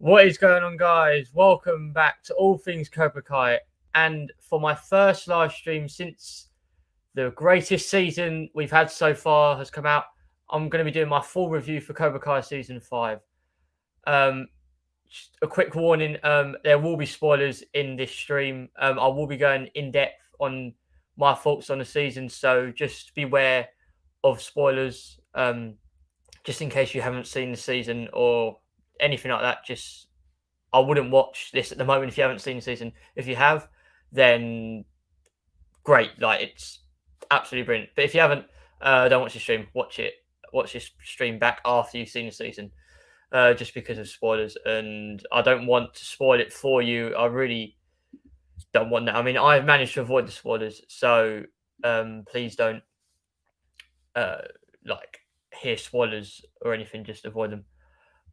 What is going on, guys? Welcome back to All Things Cobra Kai. And for my first live stream since the greatest season we've had so far has come out, I'm going to be doing my full review for Cobra Kai Season 5. Just a quick warning, there will be spoilers in this stream. I will be going in depth on my thoughts on the season, so just beware of spoilers. Just in case you haven't seen the season or anything like that, I wouldn't watch this at the moment if you haven't seen the season. If you have, then great, like it's absolutely brilliant. But if you haven't, don't watch the stream. Watch this stream back after you've seen the season, just because of spoilers. And I don't want to spoil it for you. I really don't want that. I mean, I've managed to avoid the spoilers, so please don't hear spoilers or anything. Just avoid them.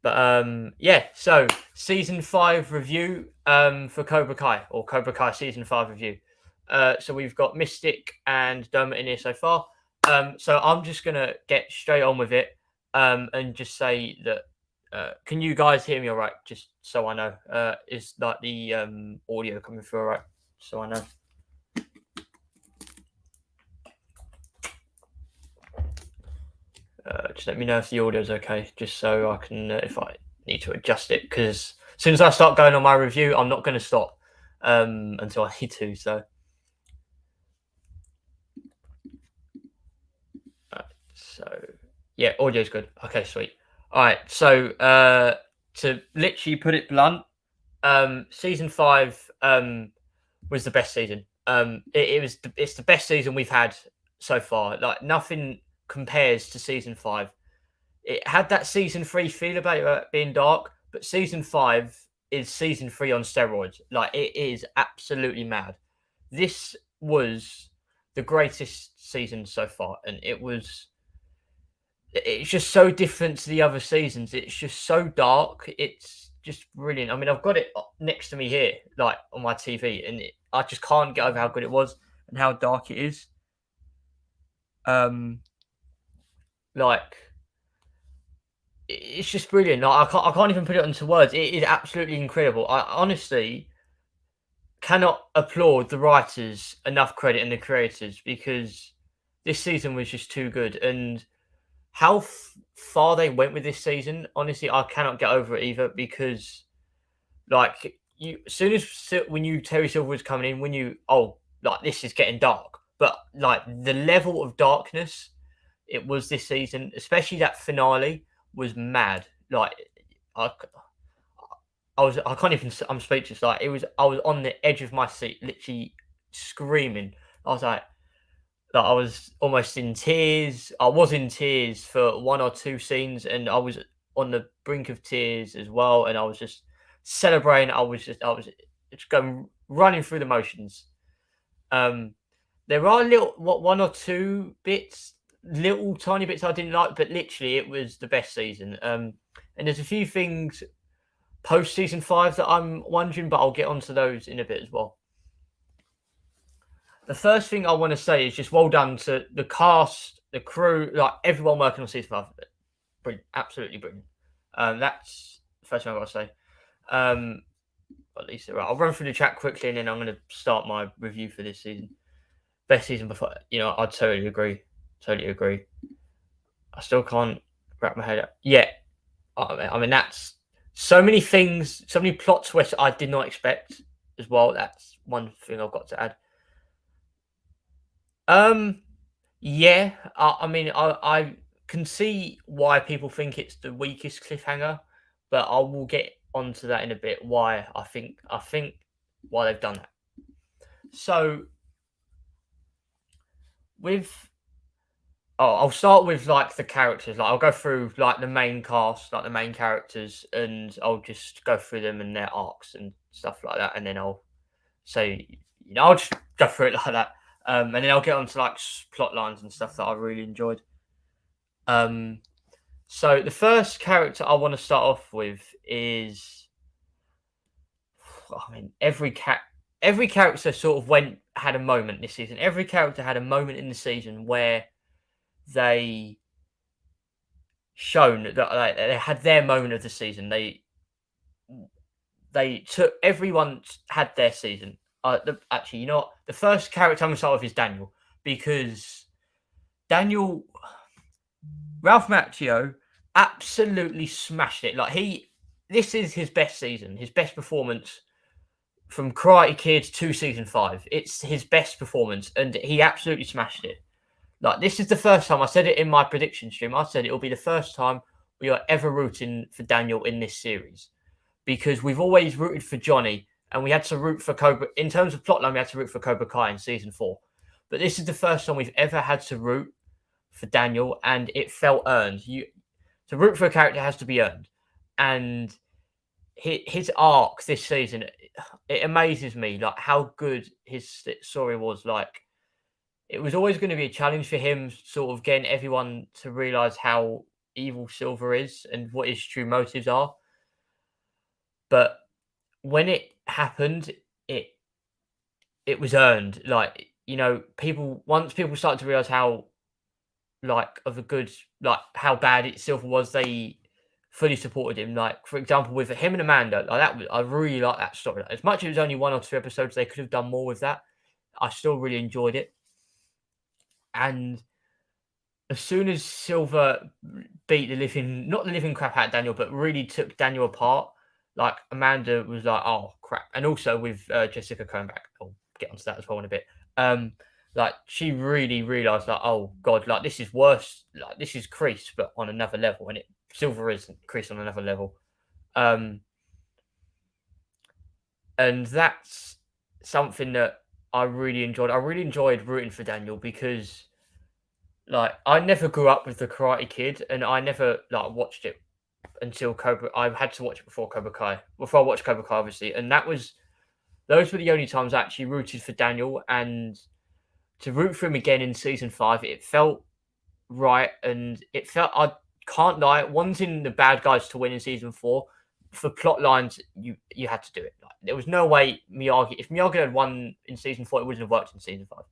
But yeah, so season 5 review for Cobra Kai, or Cobra Kai season 5 review. So we've got Mystic and Dermot in here so far. So I'm just gonna get straight on with it and just say that can you guys hear me all right? Just so I know. Is like the audio coming through all right? So I know. Just let me know if the audio is okay, just so I can, if I need to adjust it, because as soon as I start going on my review, I'm not going to stop until I need to. So, yeah, audio's good. Okay, sweet. All right, so to literally put it blunt, season 5 was the best season. It's the best season we've had so far. Like nothing compares to season 5. It had that season 3 feel about it being dark, but season 5 is season 3 on steroids. Like it is absolutely mad. This was the greatest season so far, and it's just so different to the other seasons. It's just so dark. It's just brilliant. I mean, I've got it next to me here, like on my TV, and I just can't get over how good it was and how dark it is. Like it's just brilliant. Like, I can't even put it into words. It is absolutely incredible. I honestly cannot applaud the writers enough credit and the creators, because this season was just too good. And how far they went with this season, honestly, I cannot get over it either, because like as soon as when you Terry Silver was coming in, like this is getting dark, but like the level of darkness it was this season, especially that finale, was mad. Like I can't even. I'm speechless. Like I was on the edge of my seat, literally screaming. I was like I was almost in tears. I was in tears for one or two scenes, and I was on the brink of tears as well. And I was just celebrating. I was just going running through the motions. There are one or two bits, little tiny bits I didn't like, but literally it was the best season. And there's a few things post season 5 that I'm wondering, but I'll get onto those in a bit as well. The first thing I want to say is just well done to the cast, the crew, like everyone working on season 5. Brilliant, absolutely brilliant. That's the first thing I've got to say. At least right. I'll run through the chat quickly, and then I'm going to start my review for this season. Best season before, I totally agree. Totally agree. I still can't wrap my head up. Yeah. I mean, that's so many things, so many plot twists I did not expect as well. That's one thing I've got to add. Yeah. I mean, I can see why people think it's the weakest cliffhanger, but I will get onto that in a bit. Why I think why they've done that. So I'll start with like the characters. Like I'll go through like the main cast, like the main characters, and I'll just go through them and their arcs and stuff like that. And then I'll say, I'll just go through it like that. And then I'll get onto like plot lines and stuff that I really enjoyed. So the first character I want to start off with is, I mean, every character sort of had a moment this season. Every character had a moment in the season where they shown that they had their moment of the season. everyone had their season. Actually, you know what? The first character I'm going to start with is Daniel, because Daniel Ralph Macchio absolutely smashed it. This is his best season, his best performance from Karate Kid to season 5. It's his best performance, and he absolutely smashed it. This is the first time, I said it in my prediction stream. I said it'll be the first time we are ever rooting for Daniel in this series, because we've always rooted for Johnny, and we had to root for Cobra. In terms of plotline, we had to root for Cobra Kai in season 4. But this is the first time we've ever had to root for Daniel, and it felt earned. To root for a character has to be earned, and his arc this season, it amazes me how good his story was. It was always going to be a challenge for him, sort of getting everyone to realize how evil Silver is and what his true motives are. But when it happened, it was earned. Once people started to realize how how bad Silver was, they fully supported him. For example, with him and Amanda, I really like that story. As much as it was only 1 or 2 episodes, they could have done more with that. I still really enjoyed it. And as soon as Silver beat not the living crap out of Daniel, but really took Daniel apart, Amanda was like, oh crap. And also with Jessica coming back, I'll get onto that as well in a bit. She really realized oh god, this is worse. This is Kreese, but on another level, and Silver isn't Kreese on another level. And that's something that I really enjoyed. I really enjoyed rooting for Daniel because I never grew up with the Karate Kid, and I never watched it until Cobra. I had to watch it before Cobra Kai. Before I watched Cobra Kai, obviously, and those were the only times I actually rooted for Daniel. And to root for him again in season 5, it felt right, and it felt, I can't lie, wanting the bad guys to win in season 4 for plot lines, you had to do it. There was no way if Miyagi had won in season 4, it wouldn't have worked in season 5,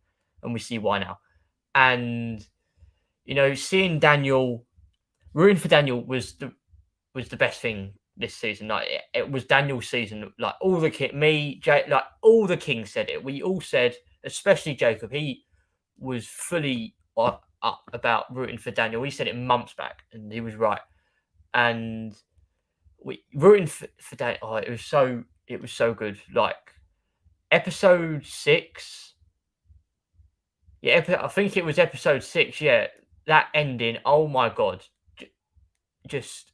and we see why now. And seeing Daniel, rooting for Daniel was the best thing this season. It was Daniel's season. All the Kings said it. We all said, especially Jacob, he was fully up about rooting for Daniel. He said it months back, and he was right. And we rooting for Daniel. Oh, it was so good. Episode 6. Yeah, I think it was episode 6. Yeah, that ending. Oh my god, just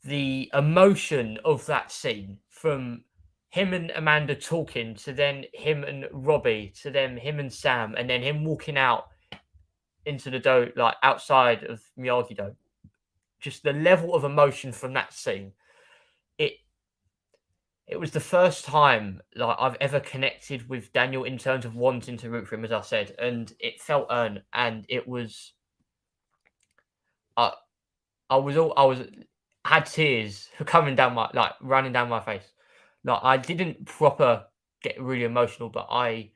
the emotion of that scene, from him and Amanda talking, to then him and Robbie, to then him and Sam, and then him walking out into the do, outside of Miyagi-Do. Just the level of emotion from that scene. It was the first time I've ever connected with Daniel in terms of wanting to root for him, as I said, and it felt earned, and it was. I had tears coming down running down my face. I didn't proper get really emotional, but I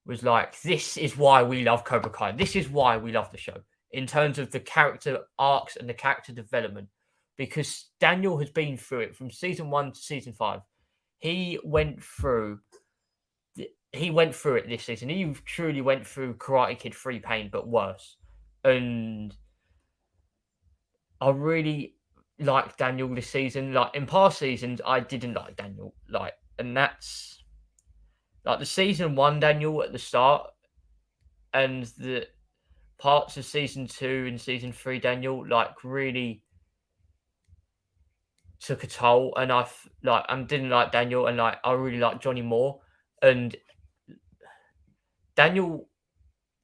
was like, this is why we love Cobra Kai. This is why we love the show, in terms of the character arcs and the character development, because Daniel has been through it from season 1 to season 5. He went through it this season. He truly went through Karate Kid 3 pain, but worse. And I really like Daniel this season. In past seasons, I didn't like Daniel. And that's the season 1 Daniel at the start, and the parts of season 2 and season 3 Daniel really took a toll. And I didn't like Daniel, and I really like Johnny more. And Daniel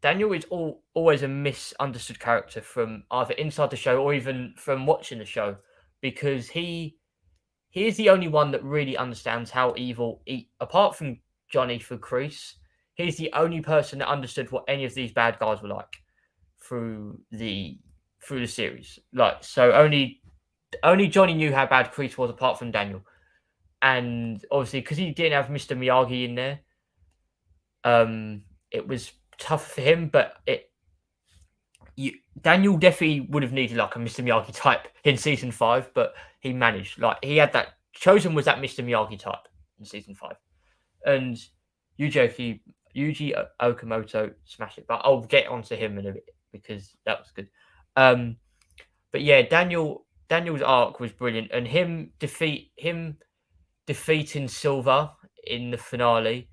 is always a misunderstood character from either inside the show or even from watching the show, because he is the only one that really understands how evil, apart from Johnny for Kreese, he's the only person that understood what any of these bad guys were like through the series. So only Johnny knew how bad Kreese was, apart from Daniel. And obviously, because he didn't have Mr. Miyagi in there, it was tough for him. But Daniel definitely would have needed a Mr. Miyagi type in season 5, but he managed. He had that Chosen was that Mr. Miyagi type in season 5, and Yuji Okamoto smashed it. But I'll get onto him in a bit because that was good. But yeah, Daniel's arc was brilliant, and him defeating Silver in the finale,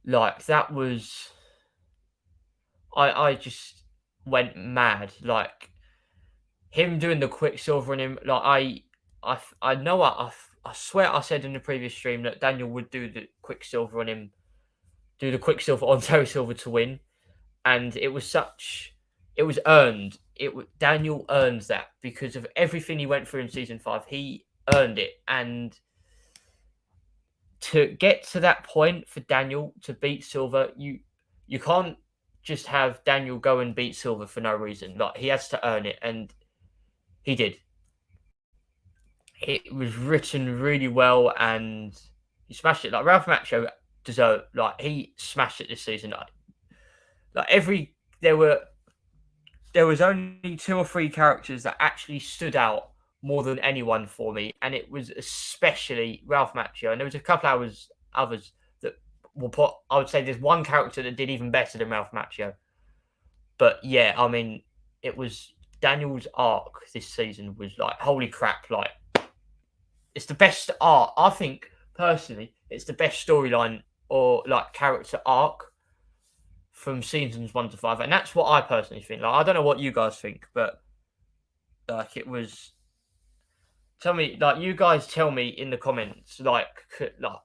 like that was, I just went mad. Like him doing the Quicksilver on him, like I know I swear I said in the previous stream that Daniel would do the Quicksilver on him, do the Quicksilver on Terry Silver to win, and it was earned. Daniel earned that because of everything he went through in season 5. He earned it, and to get to that point for Daniel to beat Silver, you can't just have Daniel go and beat Silver for no reason. Like he has to earn it, and he did. It was written really well, and he smashed it. Like Ralph Macchio deserved. Like he smashed it this season. There was only 2 or 3 characters that actually stood out more than anyone for me, and it was especially Ralph Macchio. And there was a couple others that will put. I would say there's one character that did even better than Ralph Macchio. But yeah, I mean, it was Daniel's arc this season was like holy crap! Like it's the best arc. I think personally, it's the best storyline or like character arc from seasons 1 to 5, and that's what I personally think. Like I don't know what you guys think, but like it was. Tell me, like you guys tell me in the comments, like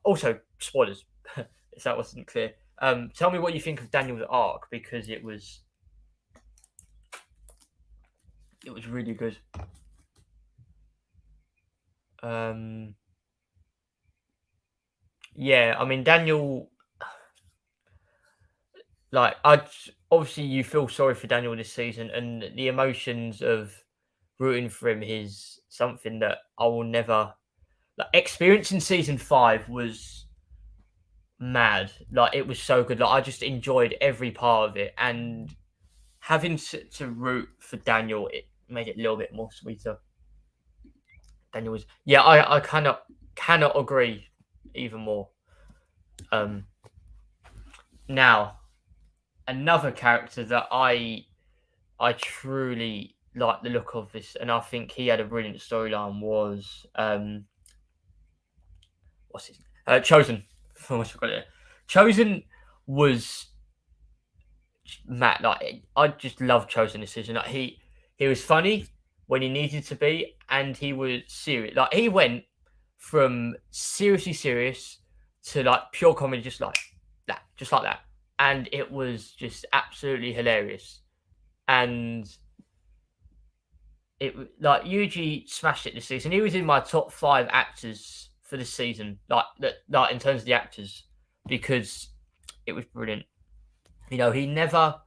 also spoilers if that wasn't clear. Tell me what you think of Daniel's arc because it was really good. Yeah, I mean Daniel. Like obviously you feel sorry for Daniel this season, and the emotions of rooting for him is something that I will never experience. In season 5 was mad. Like it was so good. Like I just enjoyed every part of it, and having to root for Daniel, it made it a little bit more sweeter. Daniel was, yeah, I cannot agree even more. Now another character that I truly like the look of this, and I think he had a brilliant storyline was what's his name? Chosen. I almost forgot it. Chosen was Matt. Like I just love Chosen this season. Like he was funny when he needed to be, and he was serious. Like he went from seriously serious to like pure comedy, just like that, and it was just absolutely hilarious. And it like Yuji smashed it this season. He was in my top 5 actors for this season, like in terms of the actors, because it was brilliant. You know, he never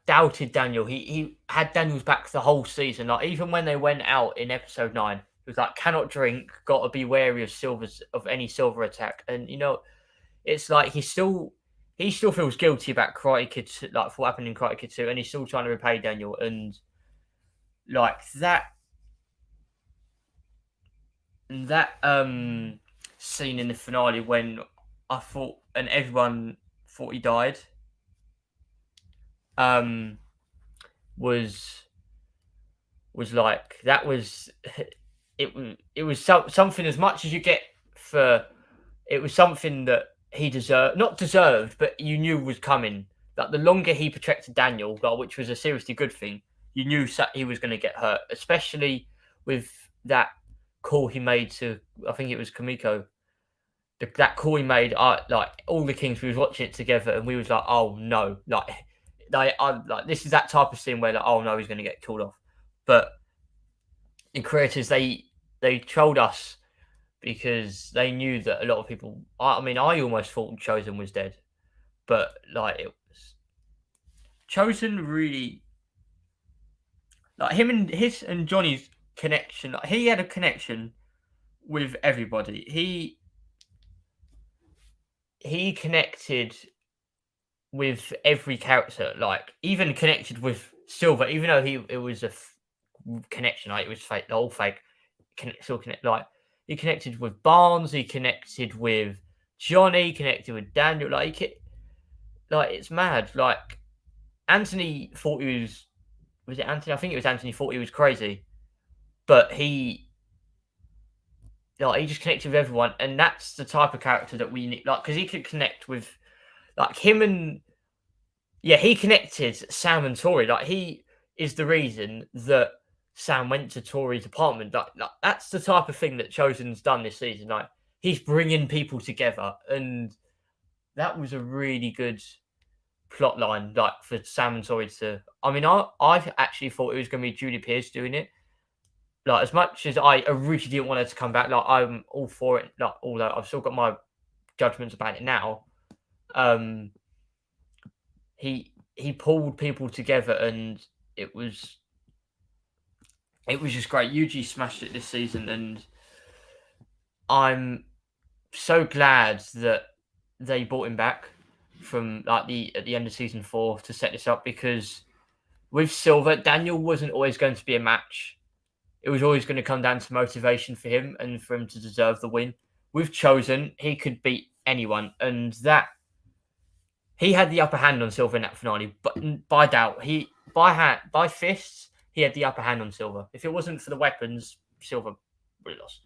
doubted Daniel. He had Daniel's back the whole season. Like even when they went out in episode 9, he was like, "Cannot drink. Got to be wary of any Silver attack." And you know, it's like he still feels guilty about Karate Kid, like for what happened in Karate Kid 2, and he's still trying to repay Daniel. And like that scene in the finale when I thought and everyone thought he died was like that was it was something as much as you get for it was something that he not deserved, but you knew was coming. Like the longer he protected Daniel, which was a seriously good thing, you knew he was going to get hurt, especially with that call he made to, I think it was Kamiko. That call he made, like all the Kings, we was watching it together, and we was like, "Oh no!" Like this is that type of scene where like, "Oh no, he's going to get killed off." But in creators, they trolled us because they knew that a lot of people. I mean, I almost thought Chosen was dead, but like it was Chosen really. Like him and his and Johnny's connection, like he had a connection with everybody. He connected with every character, like even connected with Silver, even though it was a connection. Like it was fake, the whole fake. Still connect. Like he connected with Barnes. He connected with Johnny. Connected with Daniel. Like it's mad. Like Anthony thought he was. Was it Anthony? I think it was Anthony. Thought he was crazy, but he just connected with everyone, and that's the type of character that we need. Like because he could connect with like him and he connected Sam and Tori. Like he is the reason that Sam went to Tori's apartment. Like that's the type of thing that Chosen's done this season. Like he's bringing people together, and that was a really good plot line. Like for Sam and Tori to. I mean, I actually thought it was going to be Julie Pierce doing it. Like as much as I originally didn't want her to come back, like I'm all for it. Like although I've still got my judgments about it now. He pulled people together, and it was just great. Yuji smashed it this season, and I'm so glad that they brought him back from like at the end of season 4 to set this up, because with Silver, Daniel wasn't always going to be a match. It was always going to come down to motivation for him and for him to deserve the win. With Chosen, he could beat anyone, and that he had the upper hand on Silver in that finale, but by doubt, by fists, he had the upper hand on Silver. If it wasn't for the weapons, Silver would have lost.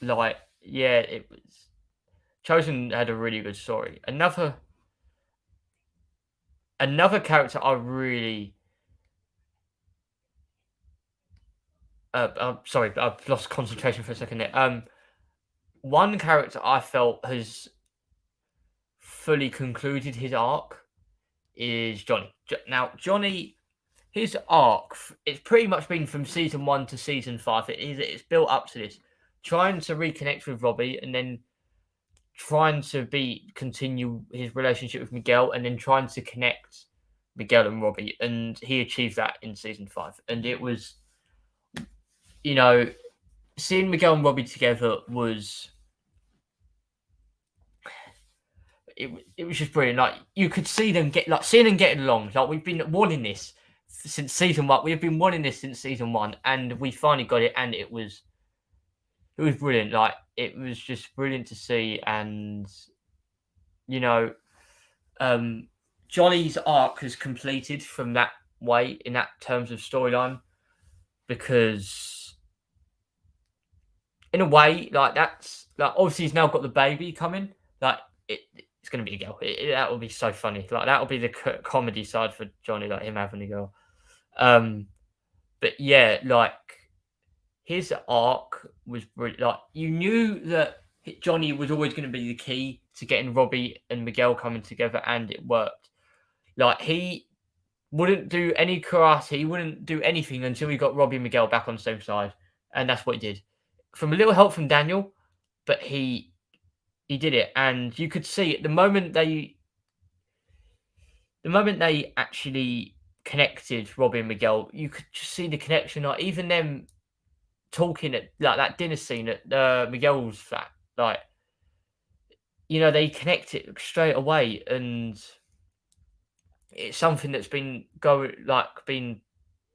It was Chosen had a really good story. Another character I really sorry, I've lost concentration for a second there. One character I felt has fully concluded his arc is Johnny. Now, Johnny, his arc, it's pretty much been from season 1 to season 5. It's built up to this. Trying to reconnect with Robbie, and then trying to continue his relationship with Miguel, and then trying to connect Miguel and Robbie. And he achieved that in season 5. And it was, seeing Miguel and Robbie together was... It was just brilliant. Like you could see them seeing them getting along. Like we've been wanting this since season 1. We've been wanting this since season 1, and we finally got it. And it was brilliant. Like it was just brilliant to see. And Johnny's arc has completed from that way in that terms of storyline, because in a way, like that's like obviously he's now got the baby coming. Like it's going to be a girl. That will be so funny. Like that will be the comedy side for Johnny, like him having a girl. But yeah, like his arc was brilliant. Like you knew that Johnny was always going to be the key to getting Robbie and Miguel coming together, and it worked. Like he wouldn't do any karate, he wouldn't do anything until he got Robbie and Miguel back on the same side, and that's what he did. From a little help from Daniel, but he did it, and you could see it the moment they actually connected Robbie and Miguel. You could just see the connection. Like even them talking at like that dinner scene at Miguel's flat, like they connect it straight away, and it's something that's been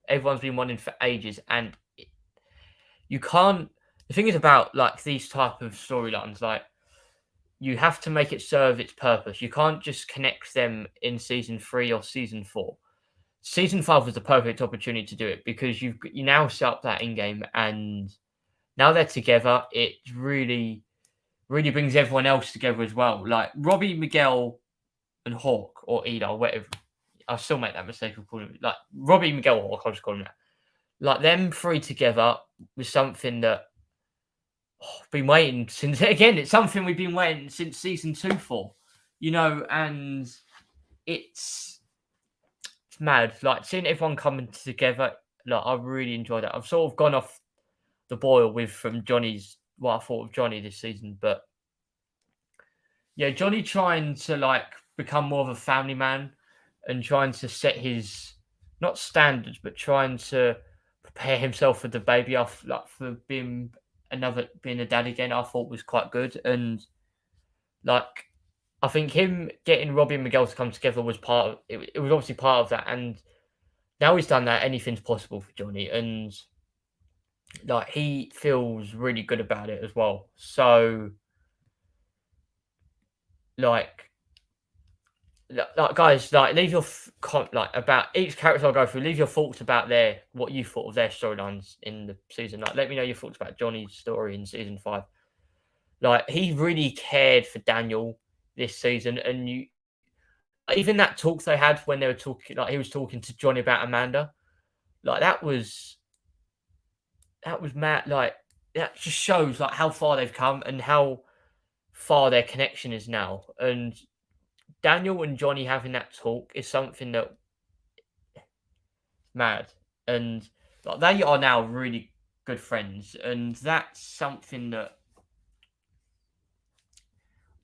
everyone's been wanting for ages, and you can't. The thing is about like these type of storylines, like you have to make it serve its purpose. You can't just connect them in season 3 or season 4. Season 5 was the perfect opportunity to do it, because you now set up that in game, and now they're together. It really, really brings everyone else together as well. Like Robbie, Miguel, and Hawk or Ida, or whatever. I'll still make that mistake of calling him like Robbie, Miguel, Hawk. I'll just call him that. Like them 3 together was something that been waiting since. Again, it's something we've been waiting since season 2 for, and it's mad. Like seeing everyone coming together, like I really enjoyed that. I've sort of gone off the boil from Johnny's what I thought of Johnny this season, but yeah, Johnny trying to like become more of a family man and trying to set his not standards, but trying to prepare himself for the baby off, like for being a dad again, I thought was quite good. And like I think him getting Robbie and Miguel to come together was part of it. It was obviously part of that, and now he's done that. Anything's possible for Johnny, and like he feels really good about it as well. So, like, guys, like leave your like about each character I'll go through. Leave your thoughts about their what you thought of their storylines in the season. Like, let me know your thoughts about Johnny's story in season 5. Like, he really cared for Daniel this season, and you even that talk they had when they were talking, like he was talking to Johnny about Amanda, like that was mad. Like that just shows like how far they've come and how far their connection is now. And Daniel and Johnny having that talk is something that mad. And like they are now really good friends, and that's something that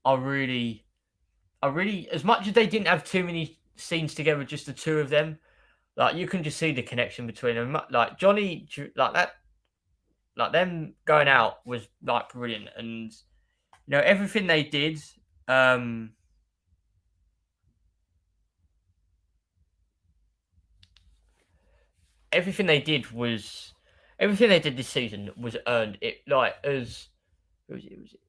I really, as much as they didn't have too many scenes together, just the two of them, like you can just see the connection between them. Like Johnny, like that, like them going out was like brilliant, and everything they did. Um, everything they did was everything they did this season was earned. It like as who was it?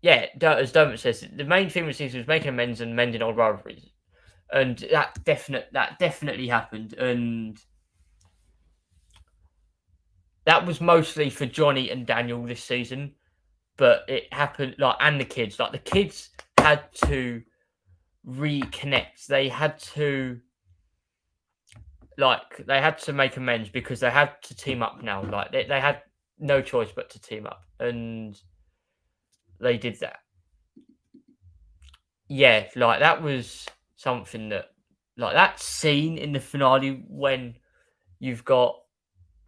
Yeah, as Dermot says, the main thing with the season was making amends and mending old rivalries, and that definitely happened, and that was mostly for Johnny and Daniel this season. But it happened like and the kids, like the kids had to reconnect. They had to make amends because they had to team up now. Like they had no choice but to team up, and they did that. Yeah, like that was something that, like that scene in the finale when you've got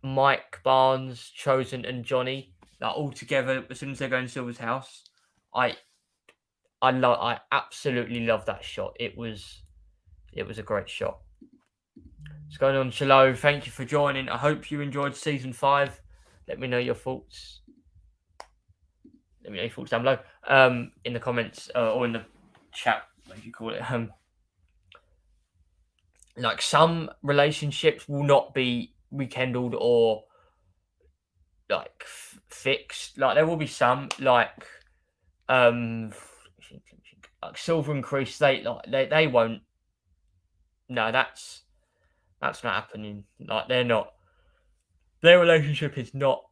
Mike Barnes, Chosen, and Johnny like all together as soon as they go in Silver's house. I I absolutely love that shot. It was a great shot. What's going on, Shalo? Thank you for joining. I hope you enjoyed season 5. Let me know your thoughts. Let me know your thoughts down below. In the comments or in the chat, what do you call it? Like some relationships will not be rekindled or like fixed. Like there will be some um like Silver and Chris. They won't. No, that's not happening. Like they're not. Their relationship is not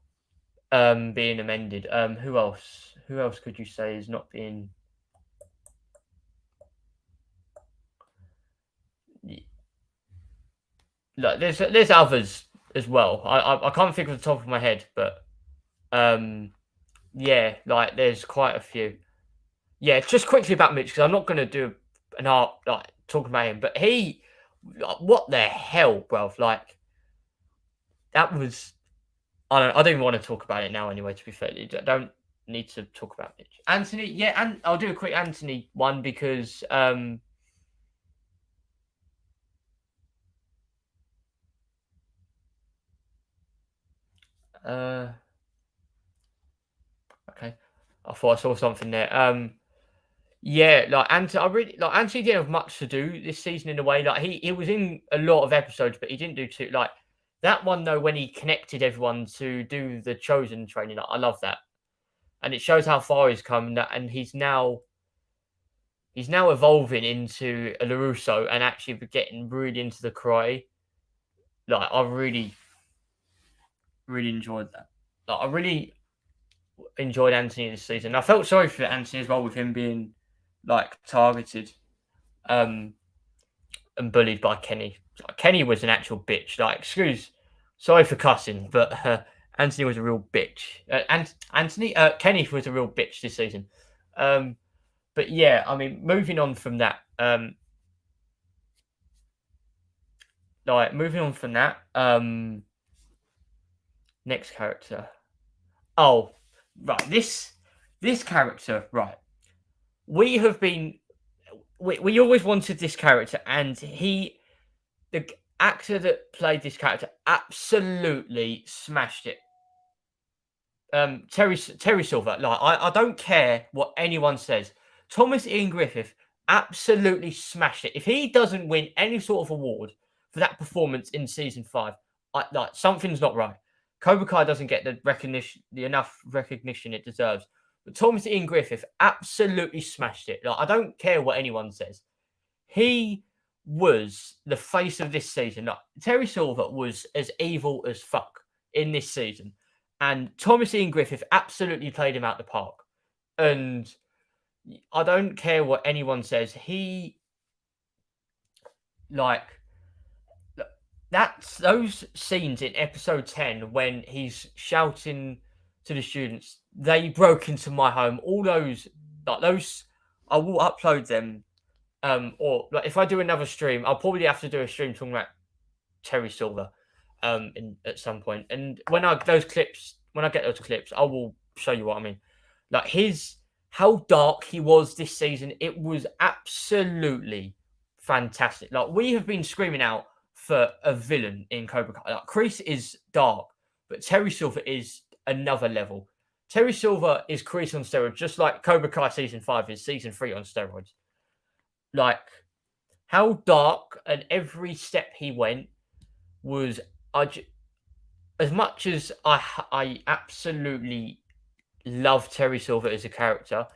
being amended. Who else? Who else could you say is not being? Like there's others as well. I can't think of the top of my head, but yeah, like there's quite a few. Yeah, just quickly about Mitch because I'm not going to do an art like talking about him, but he, like, what the hell, bro? Like that was. I don't even want to talk about it now. Anyway, to be fair, I don't need to talk about Mitch. Anthony, yeah, and I'll do a quick Anthony one because okay. I thought I saw something there. Yeah, like Anthony, I really like Anthony didn't have much to do this season in a way. Like he was in a lot of episodes, but he didn't do too like that one though when he connected everyone to do the chosen training. Like, I love that, and it shows how far he's come. And he's now evolving into a LaRusso and actually getting really into the karate. Like I really enjoyed that. Like I really enjoyed Anthony this season. I felt sorry for Anthony as well with him being like targeted and bullied by Kenny. Like, Kenny was an actual bitch. Like, sorry for cussing, but Anthony was a real bitch. Kenny was a real bitch this season. But yeah, I mean, moving on from that, next character. Oh, right. This character, right. We always wanted this character, and the actor that played this character absolutely smashed it. Terry Silver. Like I don't care what anyone says. Thomas Ian Griffith absolutely smashed it. If he doesn't win any sort of award for that performance in season 5, like something's not right. Cobra Kai doesn't get the enough recognition it deserves. But Thomas Ian Griffith absolutely smashed it. Like, I don't care what anyone says. He was the face of this season. Like, Terry Silver was as evil as fuck in this season. And Thomas Ian Griffith absolutely played him out the park. And I don't care what anyone says. He, like, that's those scenes in episode 10 when he's shouting to the students, they broke into my home. All those, like, those, I will upload them. Or like if I do another stream, I'll probably have to do a stream talking about Terry Silver, at some point. And when I get those clips, I will show you what I mean. Like how dark he was this season, it was absolutely fantastic. Like, we have been screaming out for a villain in Cobra Kai. Like, Kreese is dark, but Terry Silver is another level. Terry Silver is Kreese on steroids, just like Cobra Kai season 5 is season 3 on steroids. Like, how dark, and every step he went was, as much as I absolutely love Terry Silver as a character,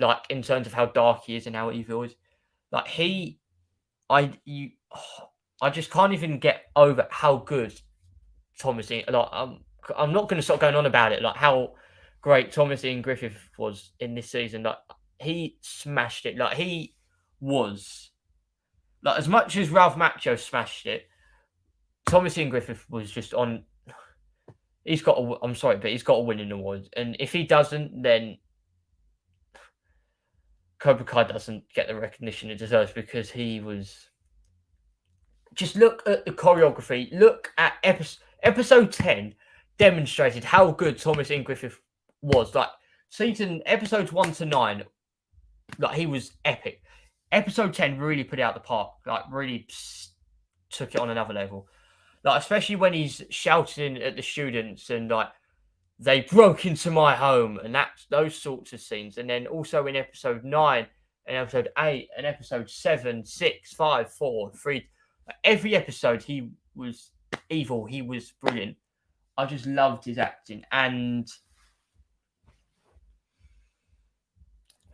like in terms of how dark he is and how evil he is. Like, I just can't even get over how good Thomas Ian. Like, I'm not going to stop going on about it. Like, how great Thomas Ian Griffith was in this season. Like, he smashed it. Like, he was, like, as much as Ralph Macchio smashed it, Thomas Ian Griffith was just on. He's got. I'm sorry, but he's got a winning award, and if he doesn't, then Cobra Kai doesn't get the recognition it deserves, because he was. Just look at the choreography. Look at episode 10 demonstrated how good Thomas Ian Griffith was. Like, episodes 1 to 9, like, he was epic. Episode 10 really put it out the park. Like, really took it on another level. Like, especially when he's shouting at the students and, like, they broke into my home, and that's those sorts of scenes. And then also in episode 9 and episode 8 and episode 7, 6, 5, 4, 3, every episode he was evil. He was brilliant. I just loved his acting. And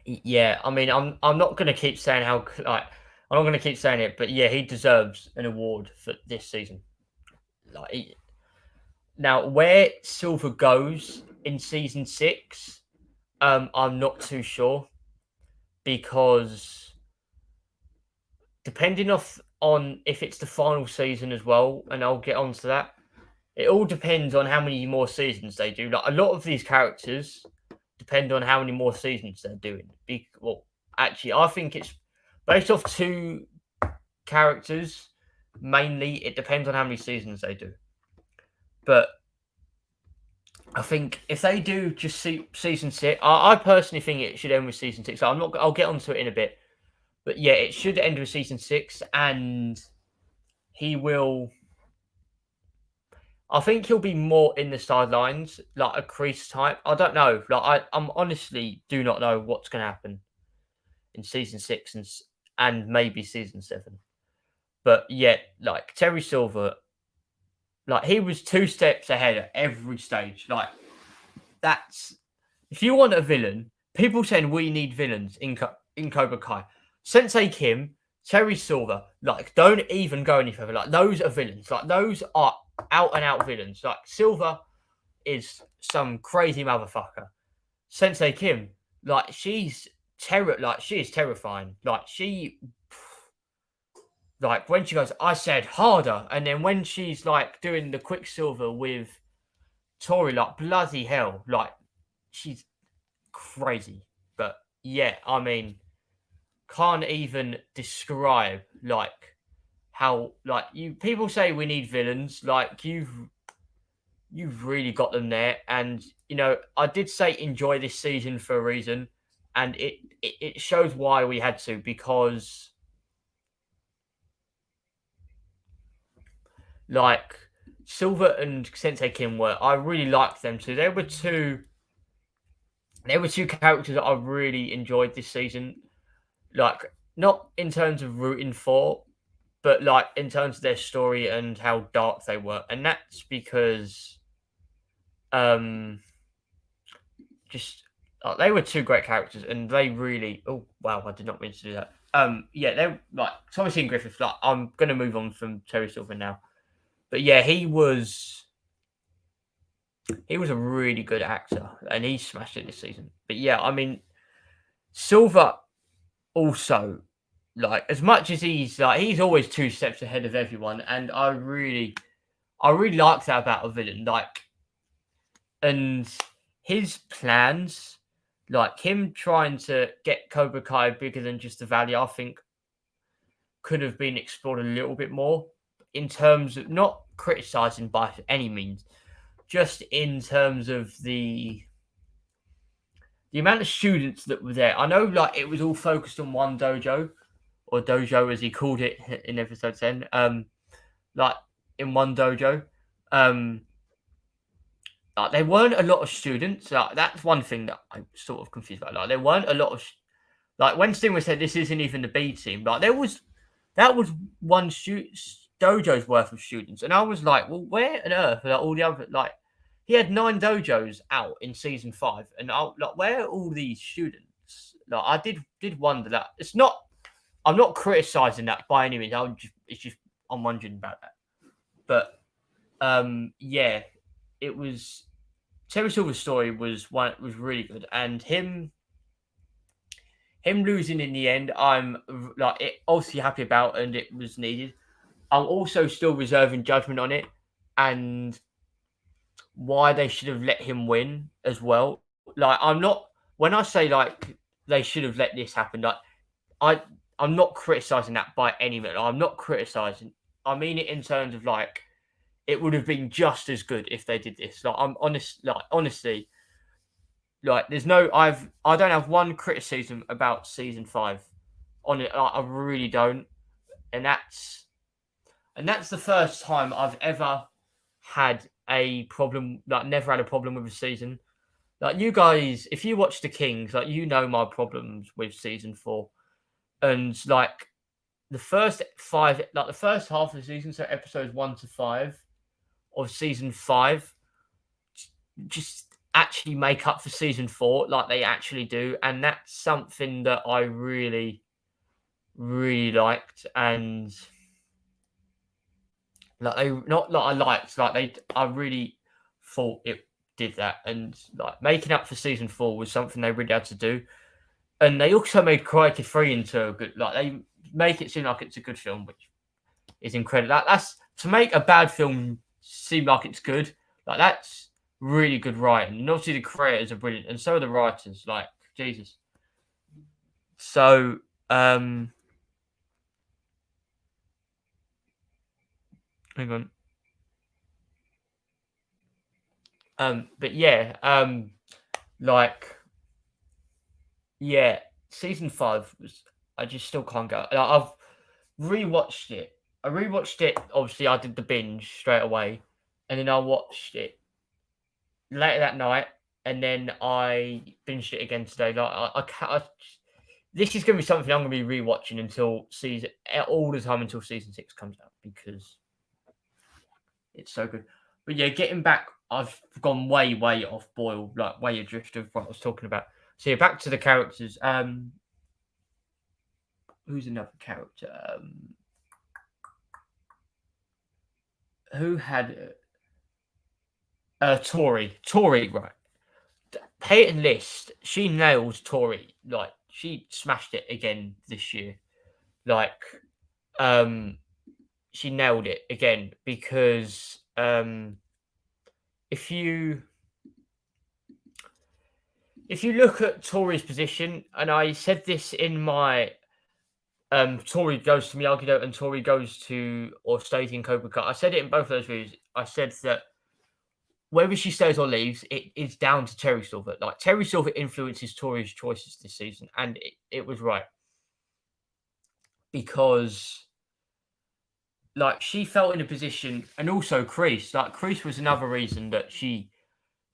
yeah, I mean, I'm not going to keep saying how, like, I'm not going to keep saying it, but yeah, he deserves an award for this season. Like, now, where Silver goes in season 6, I'm not too sure, because depending on if it's the final season as well, and I'll get onto that. It all depends on how many more seasons they do. Like, a lot of these characters depend on how many more seasons they're doing. Well, actually, I think it's based off 2 characters mainly. It depends on how many seasons they do. But I think if they do just season 6, I personally think it should end with season 6. So I'll get onto it in a bit. But yeah, it should end with season 6, and he will. I think he'll be more in the sidelines, like a Kreese type. I don't know. Like, I'm honestly do not know what's going to happen in season 6 and maybe season 7. But yeah, like, Terry Silver, like, he was 2 steps ahead at every stage. Like, that's, if you want a villain, people saying we need villains in Cobra Kai. Sensei Kim, Terry Silver, like, don't even go any further. Like, those are villains. Like, those are out and out villains. Like, Silver is some crazy motherfucker. Sensei Kim, like, she is terrifying. Like, when she goes, I said harder, and then when she's, like, doing the Quicksilver with Tori, like, bloody hell, like, she's crazy. But yeah, I mean, can't even describe, like, how, like, people say we need villains, like, you've really got them there. And, you know, I did say enjoy this season for a reason, and it shows why we had to, because, like, Silver and Sensei Kim I really liked them too. They were 2 There were two characters that I really enjoyed this season. Like, not in terms of rooting for, but like in terms of their story and how dark they were. And that's because um just they were two great characters and they really oh wow, I did not mean to do that. Yeah, they're like Thomas Ian Griffith, like I'm gonna move on from Terry Silver now. But yeah, he was a really good actor and he smashed it this season. But yeah, I mean Silver also, like, as much as he's always two steps ahead of everyone, and I really like that about a villain. Like, and his plans, like him trying to get Cobra Kai bigger than just the Valley, I think could have been explored a little bit more in terms of not criticizing by any means, just in terms of the amount of students that were there. I know, like, it was all focused on one dojo, or dojo as he called it in episode 10. Like in one dojo. Um, like there weren't a lot of students. Like, that's one thing that I'm sort of confused about. Like there weren't a lot of like when Stingray said this isn't even the B team. Like that was one dojo's worth of students, and I was like, well, where on earth are like, all the other like? He had 9 dojos out in season 5, and I like where are all these students? Like I did wonder that. It's not. I'm not criticizing that by any means. I'm wondering about that. But yeah, it was Terry Silver's story was really good, and him losing in the end, I'm like obviously happy about, and it was needed. I'm also still reserving judgment on it, and why they should have let him win as well. Like I'm not when I say like they should have let this happen. Like I I'm not criticizing that by any means. I'm not criticizing. I mean it in terms of like it would have been just as good if they did this. Like I'm honest, like honestly, like I don't have one criticism about season 5 on it. Like, I really don't, and that's the first time I've ever had a problem. Like never had a problem with a season. Like you guys, if you watch The Kings, like you know my problems with season 4, and like the first 5, like the first half of the season, so episodes 1 to 5 of season 5 just actually make up for season 4 like they actually do, and that's something that I really really liked. And like they not like I liked like they I really thought it did that, and like making up for season 4 was something they really had to do. And they also made Karate 3 into a good, like they make it seem like it's a good film, which is incredible. That's to make a bad film seem like it's good. Like that's really good writing. And obviously the creators are brilliant, and so are the writers. Like Jesus. So hang on. But yeah, like yeah, season 5 was. I just still can't go. Like, I've rewatched it. I rewatched it. Obviously, I did the binge straight away, and then I watched it later that night, and then I binged it again today. Like I can't. This is going to be something I'm going to be rewatching until season all the time until season 6 comes out because it's so good. But yeah, getting back, I've gone way off boil, like way adrift of what I was talking about. So yeah, back to the characters. Who's another character? Who had Tori? Tori, right? Peyton List, she nails Tori. Like she smashed it again this year. Like, she nailed it again because if you look at Tori's position, and I said this in my Tori goes to Miyagi-Do and Tori goes to or stays in Cobra Kai. I said it in both of those videos. I said that whether she stays or leaves, it is down to Terry Silver. Like Terry Silver influences Tori's choices this season, and it was right because like she felt in a position, and also Kreese. Like Kreese was another reason that she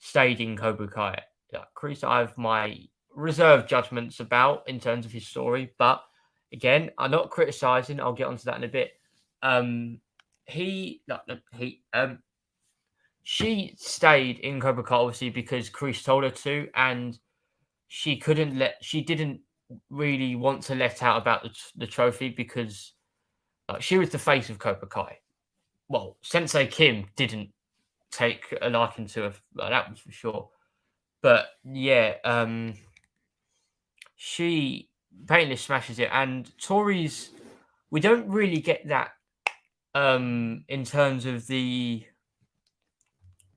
stayed in Cobra Kai. yeah, Kreese, I have my reserved judgments about in terms of his story, but again, I'm not criticizing. I'll get onto that in a bit. Um, he, no, no, he, she stayed in Cobra Kai obviously because Kreese told her to, and she didn't really want to let out about the trophy because she was the face of Cobra Kai. Well, Sensei Kim didn't take a liking to her, that was for sure. But yeah, she Painless smashes it, and Tori's we don't really get that in terms of the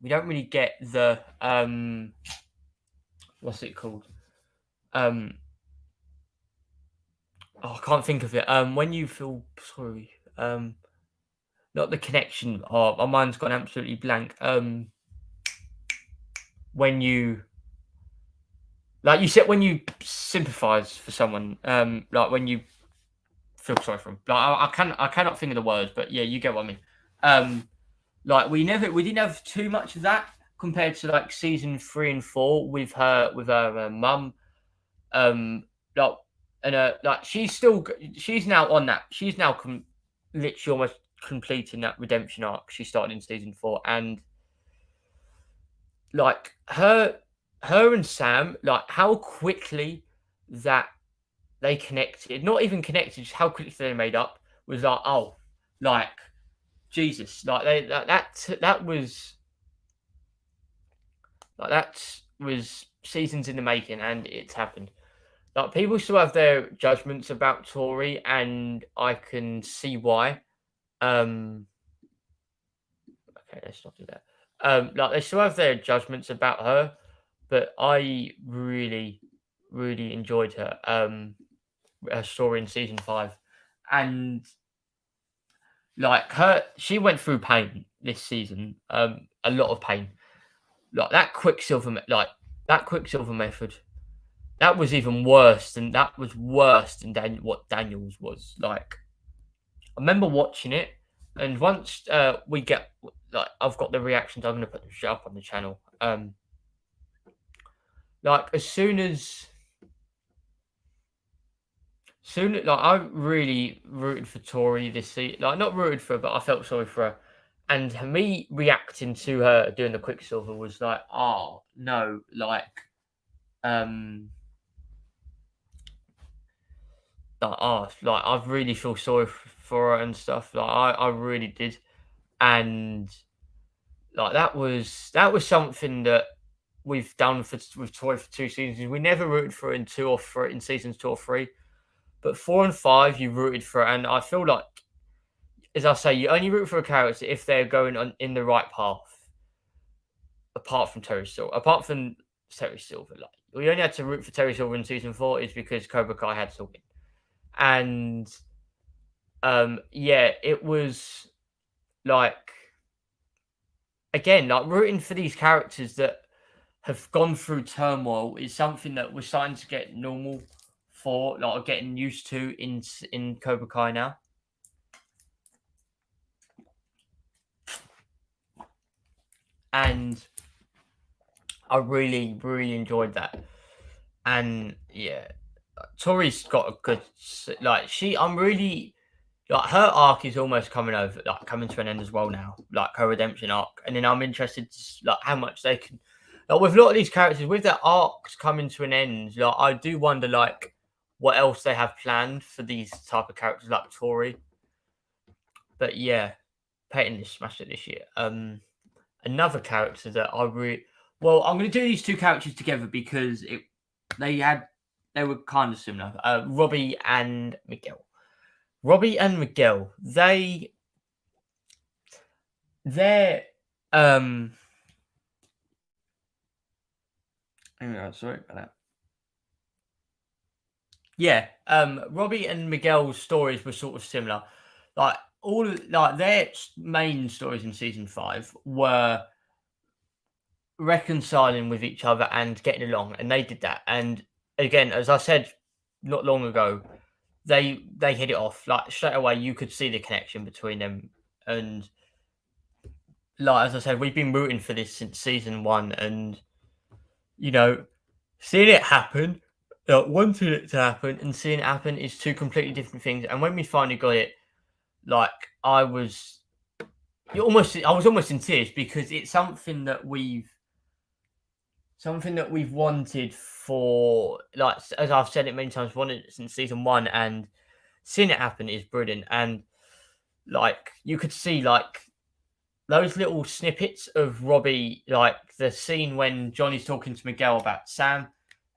we don't really get the what's it called? Um I can't think of it. When you feel sorry, not the connection. Oh, my mind's gone absolutely blank. When you like you said when you sympathize for someone, like when you feel sorry for them. Like I cannot think of the words, but yeah, you get what I mean. Like we didn't have too much of that compared to like season 3 and 4 with her mum. Um, like like she's now on that. She's now literally almost completing that redemption arc she started in season 4, and like her and Sam, like how quickly that they connected, not even connected, just how quickly they made up was like, oh, like Jesus, like that was like that was seasons in the making, and it's happened. Like people still have their judgments about Tori, and I can see why. Um, okay, let's not do that. Like they still have their judgments about her, but I really, really enjoyed her story in season 5, and like she went through pain this season, a lot of pain. Like that Quicksilver method, that was worse than what Daniels was. Like I remember watching it, and once we get like I've got the reactions, I'm gonna put them straight up on the channel. Like as soon like I really rooted for Tori this season. Like not rooted for her, but I felt sorry for her. And me reacting to her doing the Quicksilver was like, oh no, um like I really feel sorry for her and stuff. Like I really did. And like that was something that we've done with Tori for 2 seasons. We never rooted for her in 2 or 3 in seasons 2 or 3. But 4 and 5 you rooted for her, and I feel like as I say, you only root for a character if they're going on in the right path. Apart from Terry Silver, like we only had to root for Terry Silver in season 4 is because Cobra Kai had to win. And yeah, it was like again, like rooting for these characters that have gone through turmoil is something that we're starting to get normal for, like getting used to in Cobra Kai now. And I really, really enjoyed that. And yeah, Tori's got a good I'm really like her arc is almost coming to an end as well now, like her redemption arc. And then I'm interested to like how much they can like with a lot of these characters with their arcs coming to an end. Like I do wonder like what else they have planned for these type of characters like Tori. But yeah, Peyton just smashed it this year. Another character that I really well, I'm going to do these two characters together because they were kind of similar. Robbie and Miguel. Robbie and Miguel. They're sorry about that. Yeah, Robbie and Miguel's stories were sort of similar. Like their main stories in season 5 were reconciling with each other and getting along, and they did that. And again, as I said not long ago, they hit it off like straight away. You could see the connection between them, and like as I said, we've been rooting for this since season 1, and seeing it happen, wanting it to happen, and seeing it happen is two completely different things. And when we finally got it, like I was, I was almost in tears because it's something that we've wanted for, like, as I've said it many times, wanted it since season one, and seeing it happen is brilliant. And like you could see like those little snippets of Robbie, like the scene when Johnny's talking to Miguel about Sam,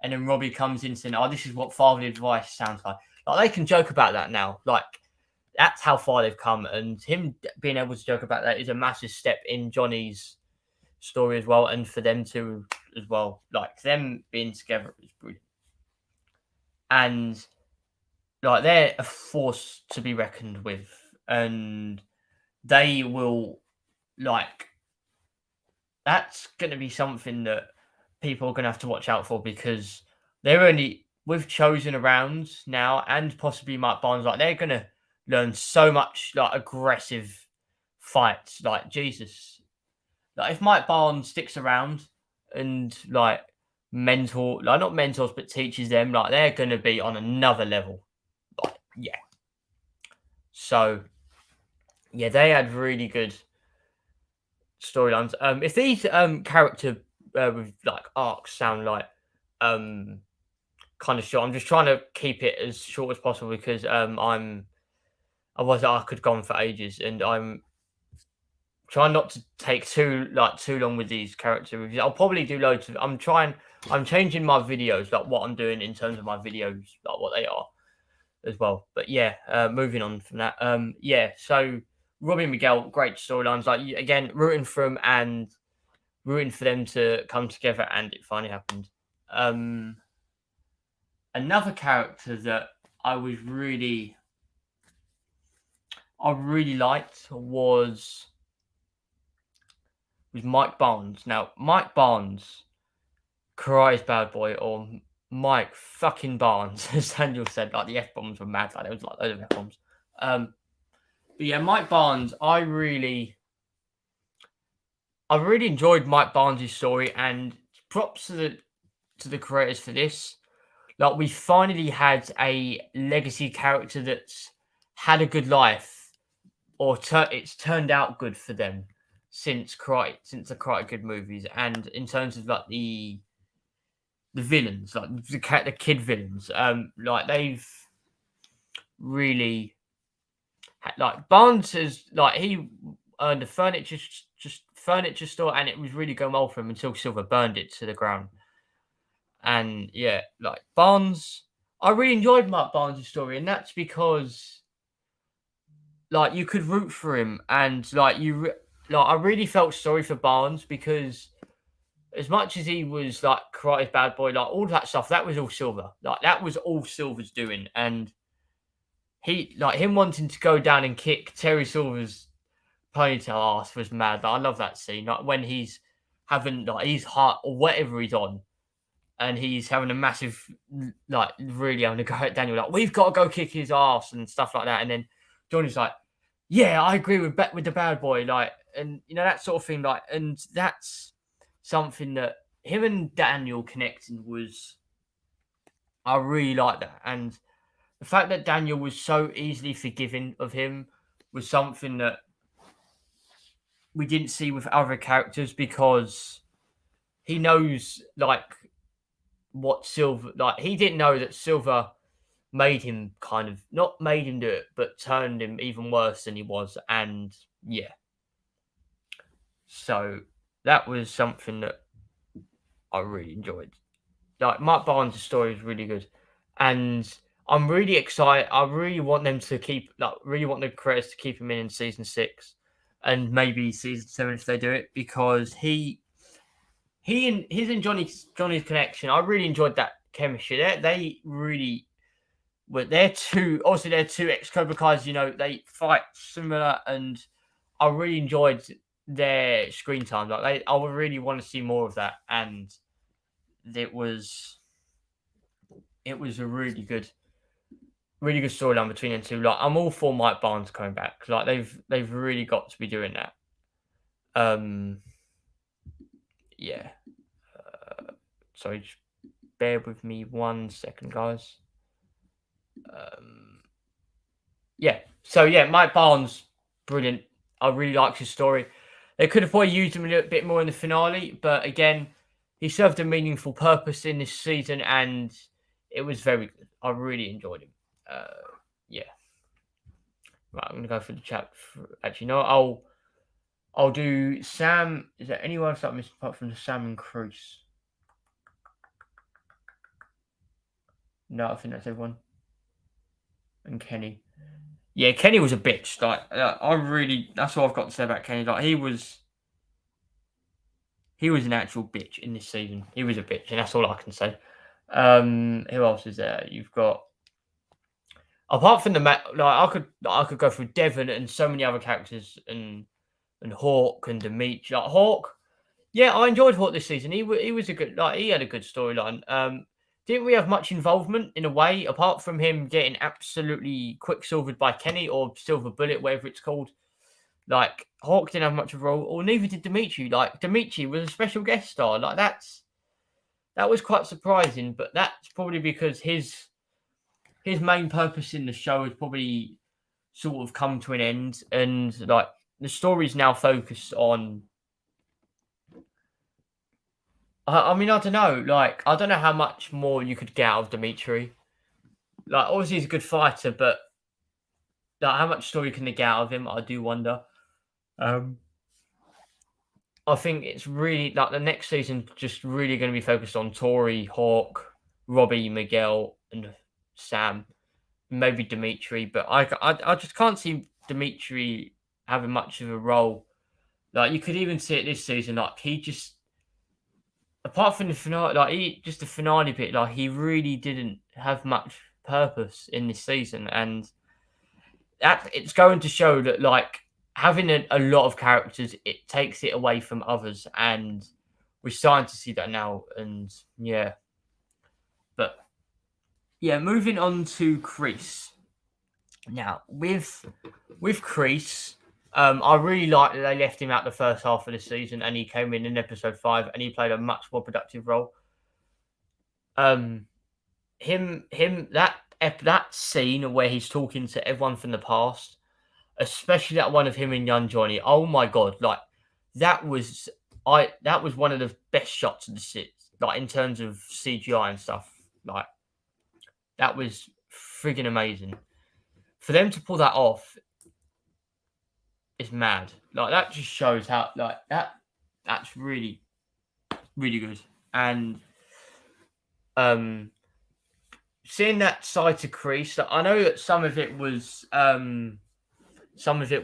and then Robbie comes in saying, "Oh, this is what fatherly advice sounds like." Like they can joke about that now. Like that's how far they've come, and him being able to joke about that is a massive step in Johnny's story as well, and for them to as well. Like them being together is brilliant, and like they're a force to be reckoned with, and they will like that's going to be something that people are going to have to watch out for because they're only with chosen around now and possibly Mike Barnes. Like they're going to learn so much like aggressive fights. Like Jesus, like if Mike Barnes sticks around and like mentor, like not mentors but teaches them, like they're going to be on another level. Like yeah, so yeah, they had really good storylines. If these character with like arcs sound like kind of short, I'm just trying to keep it as short as possible because I could go on for ages, and I'm trying not to take too long with these character reviews. I'll probably do loads of. I'm changing my videos, like what I'm doing in terms of my videos, like what they are as well. But yeah, moving on from that. Yeah, so Robbie and Miguel, great storylines. Like again, rooting for them and rooting for them to come together, and it finally happened. Another character that I really liked was Mike Barnes. Now, Mike Barnes, Karai's bad boy, or Mike fucking Barnes, as Daniel said, like the F bombs were mad. Like there was like loads of F bombs. But yeah, Mike Barnes, I really enjoyed Mike Barnes' story, and props to the creators for this. Like we finally had a legacy character that's had a good life, or it's turned out good for them since the Karate Kid movies. And in terms of like the villains, like the kid villains, like they've really like Barnes is like he owned a furniture store, and it was really going well for him until Silver burned it to the ground. And yeah, like Barnes, I really enjoyed Mark Barnes' story, and that's because like you could root for him, and like I really felt sorry for Barnes because as much as he was like Karate's bad boy, like all that stuff, that was all Silver. Like that was all Silver's doing, and he like him wanting to go down and kick Terry Silver's ponytail ass was mad. Like, I love that scene. Like when he's having like his heart or whatever he's on, and he's having a massive, like, really having to go at Daniel, like, we've got to go kick his ass and stuff like that. And then Johnny's like, yeah, I agree with the bad boy, like, and that sort of thing, like, and that's something that him and Daniel connecting was, I really like that. And the fact that Daniel was so easily forgiving of him was something that we didn't see with other characters because he knows, like, what Silver, like, he didn't know that Silver made him kind of, not made him do it, but turned him even worse than he was. And yeah. So that was something that I really enjoyed. Like, Mark Barnes' story is really good. And I'm really excited. I really want them to keep, like, really want the creators to keep him in season 6 and maybe season 7 if they do it, because his and Johnny's connection, I really enjoyed that chemistry. They really were. They're two ex Cobra Kai's. They fight similar, and I really enjoyed their screen time. Like I would really want to see more of that, and it was a really good storyline between them two. Like I'm all for Mike Barnes coming back. Like they've really got to be doing that. Yeah. Sorry, just bear with me 1 second, guys. Yeah. So yeah, Mike Barnes, brilliant. I really liked his story. They could have probably used him a little bit more in the finale, but again, he served a meaningful purpose in this season, and it was very good. I really enjoyed him. Uh, yeah. Right, I'm gonna go for the chat. Actually, no, I'll do Sam. Is there anyone else that I missed apart from the Sam and Cruz? No, I think that's everyone. And Kenny. Yeah, Kenny was a bitch. Like, I really, that's all I've got to say about Kenny. Like, he was an actual bitch in this season. He was a bitch, and that's all I can say. Who else is there? You've got, apart from the like, I could go through Devon and so many other characters, and Hawk and Dimitri. Like Hawk, yeah, I enjoyed Hawk this season. He was a good, like, he had a good storyline. Didn't we have much involvement in a way, apart from him getting absolutely quicksilvered by Kenny or Silver Bullet, whatever it's called. Like, Hawk didn't have much of a role, or neither did Dimitri. Like, Dimitri was a special guest star. Like, that was quite surprising, but that's probably because his main purpose in the show has probably sort of come to an end, and like the story's now focused on. I mean, I don't know. Like, I don't know how much more you could get out of Dimitri. Like, obviously he's a good fighter, but like, how much story can they get out of him? I do wonder. I think it's really like the next season just really going to be focused on Tori, Hawk, Robbie, Miguel, and Sam, maybe Dimitri. But I just can't see Dimitri having much of a role. Like, you could even see it this season. Like, he just, apart from the finale, like the finale bit, like he really didn't have much purpose in this season, and that it's going to show that like having a lot of characters, it takes it away from others, and we're starting to see that now. And yeah, but yeah, moving on to Kreese. Now with Kreese, I really like that they left him out the first half of the season, and he came in episode 5, and he played a much more productive role. That scene where he's talking to everyone from the past, especially that one of him and young Johnny. Oh my god, like that was one of the best shots of the set, like in terms of CGI and stuff. Like that was friggin' amazing. For them to pull that off is mad. Like that just shows how like that's really, really good. And seeing that side to Kreese, I know that some of it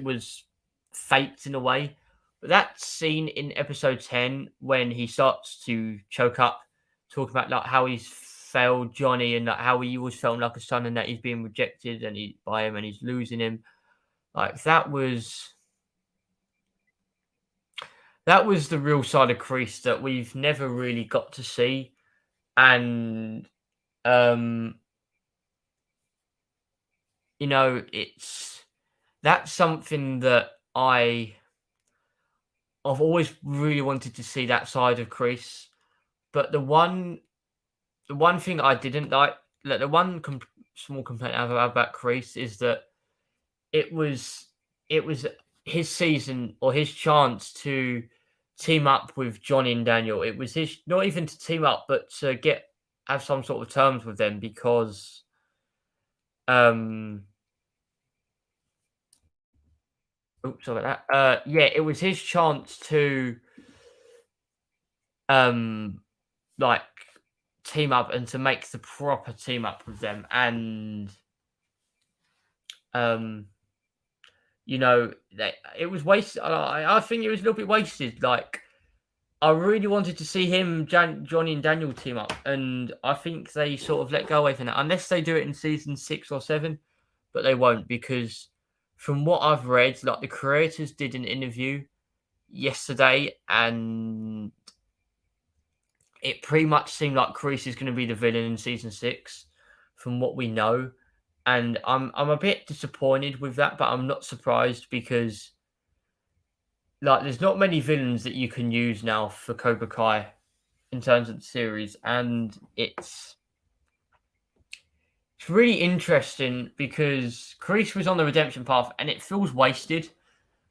was faked in a way, but that scene in episode 10 when he starts to choke up, talking about like how he's failed Johnny and like, how he always felt like a son and that he's being rejected by him and he's losing him, like that was the real side of Kreese that we've never really got to see. And you know, that's something that I've always really wanted to see, that side of Kreese. But the one thing I didn't like the one small complaint I have about Kreese is that it was his season or his chance to team up with Johnny and Daniel. It was his, not even to team up, but to have some sort of terms with them, because oops, sorry about that. Yeah, it was his chance to like team up and to make the proper team up with them. And you know, it was wasted. I think it was a little bit wasted. Like, I really wanted to see him, Johnny and Daniel team up, and I think they sort of let go away from that, unless they do it in season 6 or 7, but they won't, because from what I've read, like the creators did an interview yesterday, and it pretty much seemed like Kreese is going to be the villain in season 6, from what we know. And I'm a bit disappointed with that, but I'm not surprised, because like there's not many villains that you can use now for Cobra Kai. in terms of the series, and it's really interesting because Kreese was on the redemption path, and it feels wasted,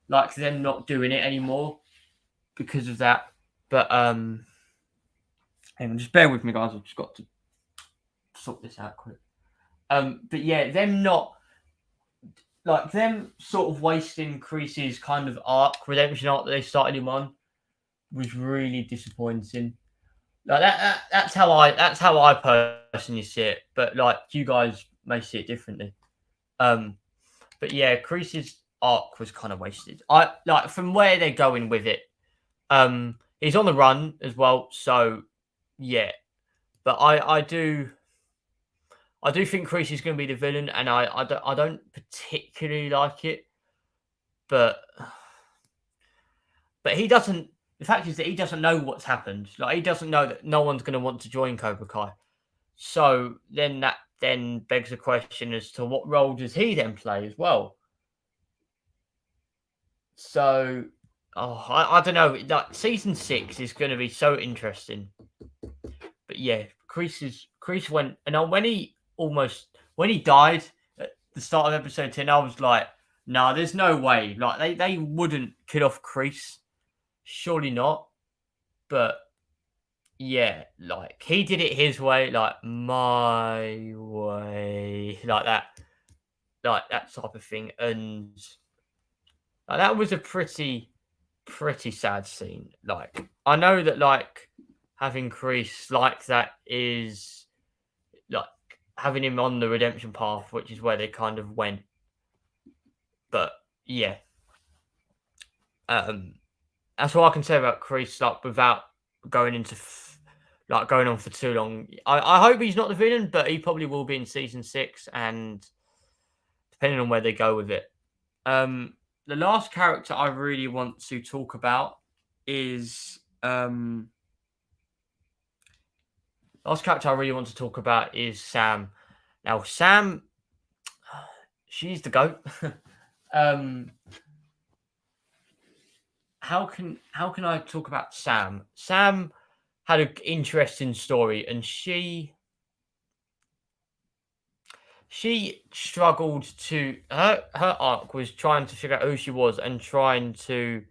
like them not doing it anymore because of that. But hang on, just bear with me, guys. I've just got to sort this out quick. But yeah, them not like them sort of wasting Kreese's kind of redemption arc that they started him on was really disappointing. Like that's how I personally see it. But like you guys may see it differently. But yeah, Kreese's arc was kind of wasted. I like from where they're going with it. He's on the run as well, so yeah. But I do think Kreese is going to be the villain, and I don't particularly like it. But he doesn't. The fact is that he doesn't know what's happened. Like he doesn't know that no one's going to want to join Cobra Kai. So then that begs the question as to what role does he then play as well. So, I don't know. Like season 6 is going to be so interesting. But yeah, Kreese went, and when he died at the start of episode 10, I was like, nah, there's no way. Like they wouldn't kill off Kreese. Surely not. But yeah, like he did it his way, like my way, like that type of thing, and like, that was a pretty sad scene. Like I know that like having Kreese like that is like having him on the redemption path, which is where they kind of went. But yeah, that's all I can say about Kreese. Like without going into going on for too long. I hope he's not the villain, but he probably will be in season 6, and depending on where they go with it. The last character I really want to talk about is Sam. Now, Sam, she's the GOAT. How can I talk about Sam? Sam had an interesting story, and she struggled to her arc was trying to figure out who she was and trying to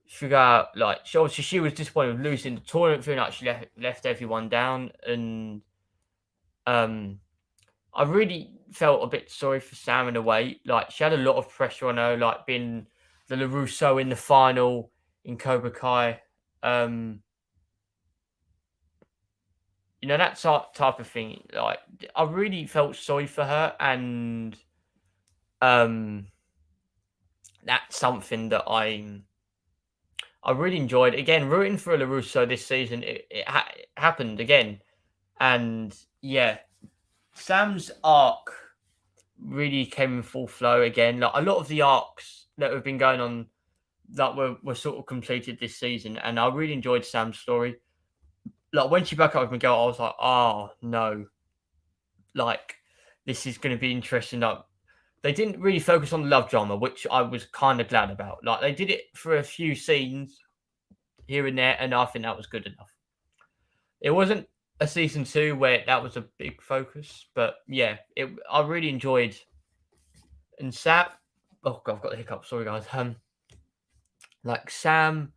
figure out like she was disappointed with losing the tournament, feeling like she left everyone down, and I really felt a bit sorry for Sam in a way. Like she had a lot of pressure on her, like being the LaRusso in the final in Cobra Kai. You know, that type of thing. Like I really felt sorry for her, and that's something that I really enjoyed. Again, rooting for LaRusso this season, it happened again. And yeah, Sam's arc really came in full flow again. Like a lot of the arcs that have been going on that were sort of completed this season, and I really enjoyed Sam's story. Like when she broke up with Miguel, I was like, oh no, like this is going to be interesting. Like they didn't really focus on the love drama, which I was kind of glad about. Like they did it for a few scenes here and there, and I think that was good enough. It wasn't a season 2 where that was a big focus, but yeah, I really enjoyed. And Sam, oh god, I've got the hiccup. Sorry guys. Like Sam,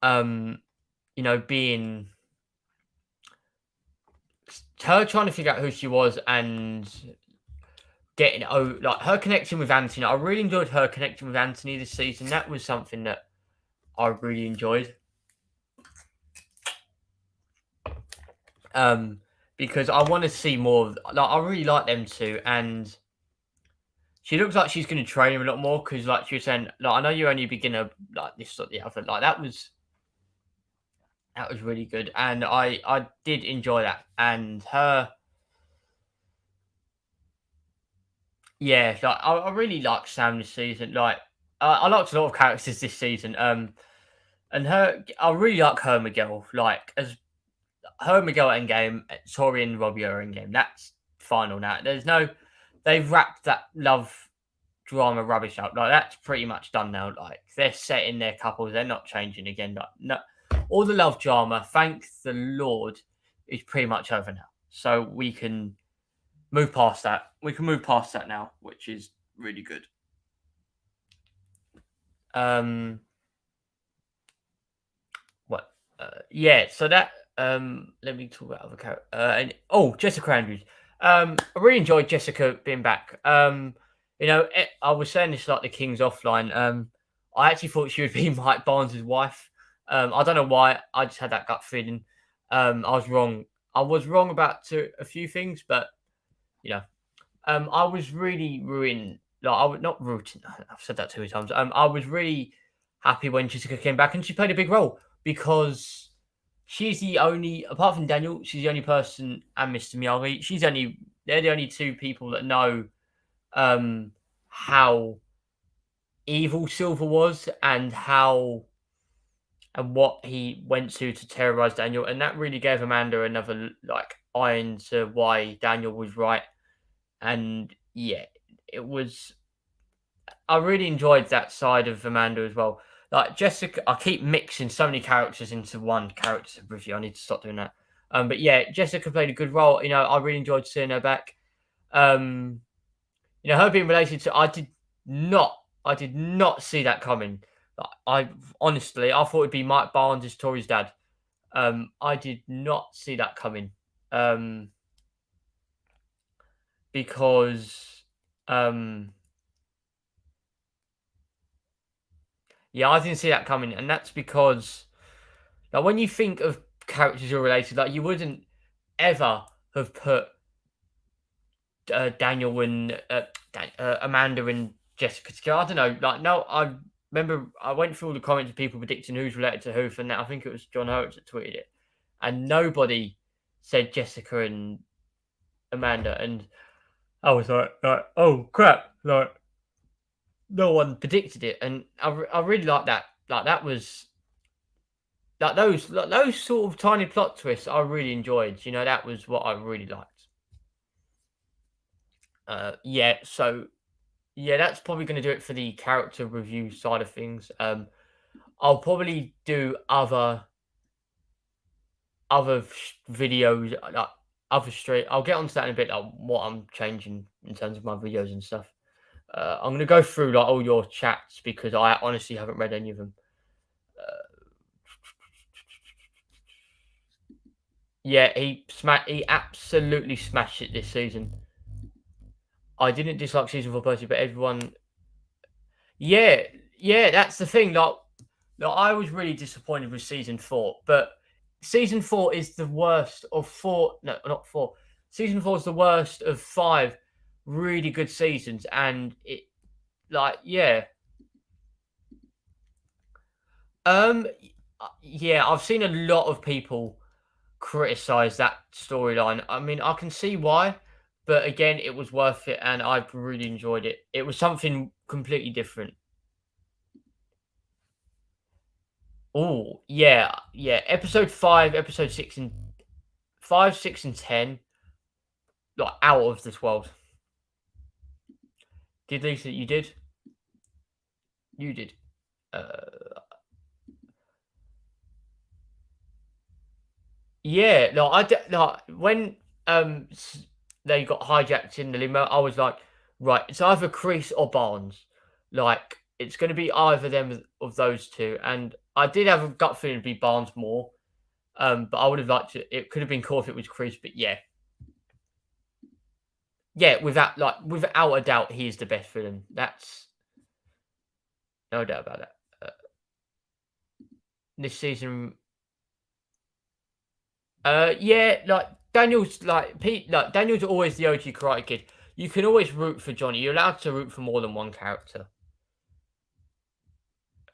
you know, being her trying to figure out who she was and getting like her connection with Anthony. I really enjoyed her connection with Anthony this season. That was something that I really enjoyed. Because I want to see more. Like I really like them two, and she looks like she's going to train him a lot more. Because like she was saying, like I know you're only a beginner, like this or the other. Like that was really good, and I did enjoy that. And her, yeah, like I really like Sam this season. Like I liked a lot of characters this season. And her, I really like her Miguel. Like as her Miguel Endgame, Tori and Robbie are Endgame. That's final now. They've wrapped that love drama rubbish up. Like that's pretty much done now. Like they're setting their couples. They're not changing again. Like all the love drama, thank the Lord, is pretty much over now. So we can move past that. We can move past that now, which is really good. Um, what? Yeah. So that. Let me talk about other characters. Jessica Andrews. I really enjoyed Jessica being back. I was saying this like the King's offline. I actually thought she would be Mike Barnes' wife. I don't know why. I just had that gut feeling. I was wrong. I was wrong about a few things, but you know, I was really ruined. Like I was not rooting. I've said that too many times. I was really happy when Jessica came back, and she played a big role because she's the only, apart from Daniel, she's the only person, and Mr. Miyagi. They're the only two people that know how evil Silver was and what he went to terrorize Daniel, and that really gave Amanda another like iron to why Daniel was right. And yeah, it was. I really enjoyed that side of Amanda as well. Like Jessica, I keep mixing so many characters into one character review. I need to stop doing that. But yeah, Jessica played a good role. I really enjoyed seeing her back. Um, her being related to, I did not see that coming. I honestly, I thought it'd be Mike Barnes as Tori's dad. I did not see that coming. Um, because, um, yeah, I didn't see that coming, and that's because, like, when you think of characters who are related, like, you wouldn't ever have put Daniel and Amanda and Jessica together. I don't know. Like, no, I remember I went through all the comments of people predicting who's related to who, and I think it was John Hurts that tweeted it, and nobody said Jessica and Amanda, and I was like, oh crap, like no one predicted it, and I really like that. Like that was like those sort of tiny plot twists I really enjoyed. That was what I really liked. Yeah, so yeah, that's probably going to do it for the character review side of things. I'll probably do videos like other stream. I'll get onto that in a bit, like what I'm changing in terms of my videos and stuff. I'm going to go through like all your chats because I honestly haven't read any of them. Yeah, he absolutely smashed it this season. I didn't dislike season 4 personally, but everyone. Yeah, yeah, that's the thing. Like I was really disappointed with season 4, but season 4 is the worst of 4. No, not 4. Season 4 is the worst of 5 really good seasons, and it like yeah. Um, yeah, I've seen a lot of people criticize that storyline. I mean, I can see why, but again, it was worth it, and I really enjoyed it. It was something completely different. Oh, yeah, yeah. Episode 5, episode 6, and 5, 6, and 10, like out of this world. Did Lisa? You did. You did. Uh, yeah. No, like when they got hijacked in the limo. I was like, right, it's either Chris or Barnes. Like, it's going to be either them of those two. And I did have a gut feeling it'd be Barnes more. But I would have liked it. It could have been cool if it was Chris, but yeah. Yeah, without a doubt, he is the best villain. That's no doubt about that. Uh, this season, yeah, like Daniel's like Pete, like Daniel's always the OG Karate Kid. You can always root for Johnny. You're allowed to root for more than one character.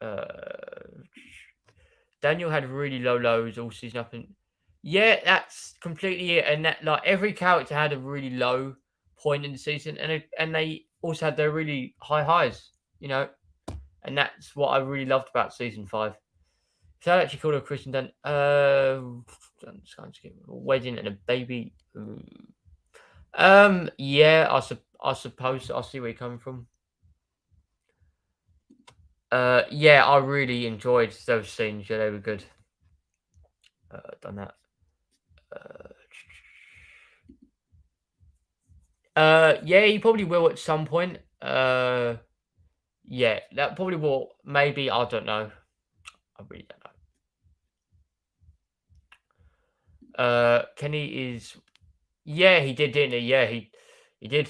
Uh, Daniel had really low lows all season up, and yeah, that's completely it. And that like every character had a really low point in the season, and they also had their really high highs. And that's what I really loved about season 5. So I actually called her Christian Dunn. Wedding and a baby. Yeah, I suppose I see where you're coming from. Yeah, I really enjoyed those scenes. Yeah, they were good. Done that. Yeah, he probably will at some point. Yeah, that probably will. Maybe, I don't know. I really don't know. Kenny is. Yeah, he did, didn't he? Yeah, he did.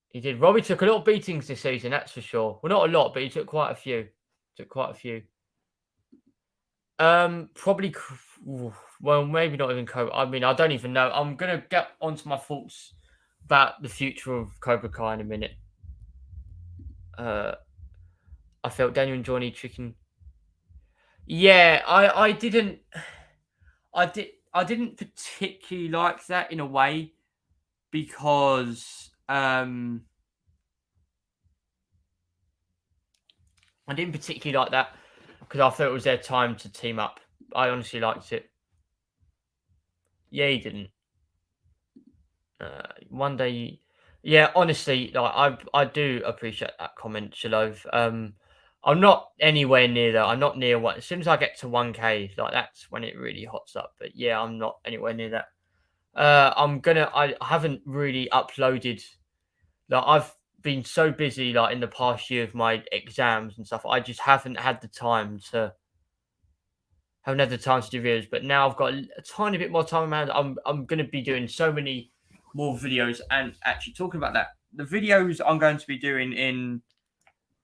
He did. Robbie took a lot of beatings this season, that's for sure. Well, not a lot, but he took quite a few. Took quite a few. Probably. Well, maybe not even Cobra. I mean, I don't even know. I'm gonna get onto my thoughts about the future of Cobra Kai in a minute. Uh, I felt Daniel and Johnny chicken. Yeah, I didn't particularly like that in a way because I didn't particularly like that because I felt it was their time to team up. I honestly liked it. Yeah, he didn't. One day, yeah. Honestly, like I do appreciate that comment, Shalove. I'm not anywhere near that. I'm not near what. As soon as I get to 1K, like that's when it really hots up. But yeah, I'm not anywhere near that. I haven't really uploaded. Like I've been so busy, like in the past year of my exams and stuff. I just haven't had the time to do videos. But now I've got a tiny bit more time around. I'm gonna be doing so many more videos. And actually, talking about that, the videos I'm going to be doing in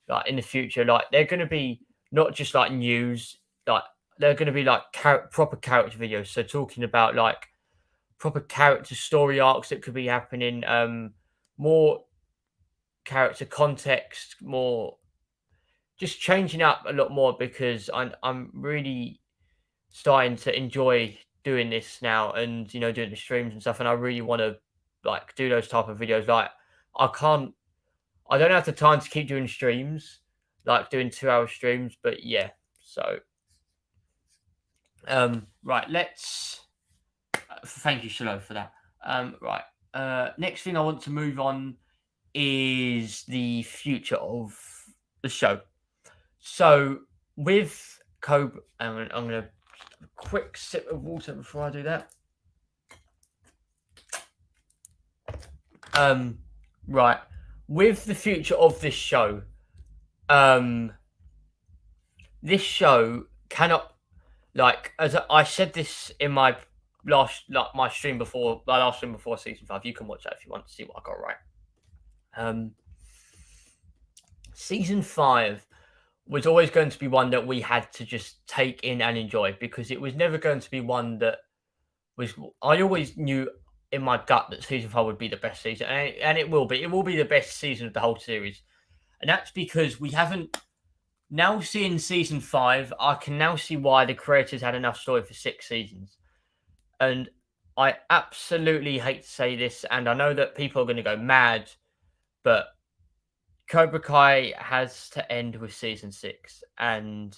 the future, like they're gonna be not just like news, like they're gonna be like proper character videos. So talking about like proper character story arcs that could be happening, more character context, more just changing up a lot more because I'm really starting to enjoy doing this now and doing the streams and stuff, and I really want to like do those type of videos. Like I can't, I don't have the time to keep doing streams, like doing 2 hour streams, but yeah. So right, let's thank you, Shiloh, for that. Right. Next thing I want to move on is the future of the show. So with Cobra, I'm gonna have a quick sip of water before I do that. Right. With the future of this show, this show cannot, like, as I said this in my my stream before, my last stream before season 5. You can watch that if you want to see what I got right. Season 5 was always going to be one that we had to just take in and enjoy because it was never going to be one that was. I always knew in my gut that season 5 would be the best season, and it will be. It will be the best season of the whole series, and that's because we haven't. Now seeing season 5, I can now see why the creators had enough story for 6 seasons. And I absolutely hate to say this, and I know that people are going to go mad, but Cobra Kai has to end with season 6. And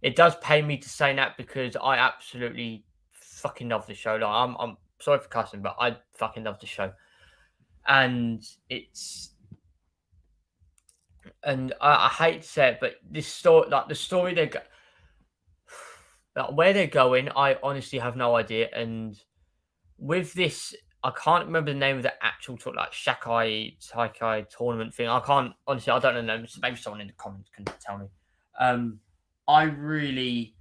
it does pain me to say that because I absolutely fucking love the show. Like, I'm sorry for cussing, but I fucking love the show. And I hate to say it, but this story, like the story like where they're going, I honestly have no idea. And with this, I can't remember the name of the actual like Shakai Taikai tournament thing. I can't honestly. I don't know. Maybe someone in the comments can tell me. I really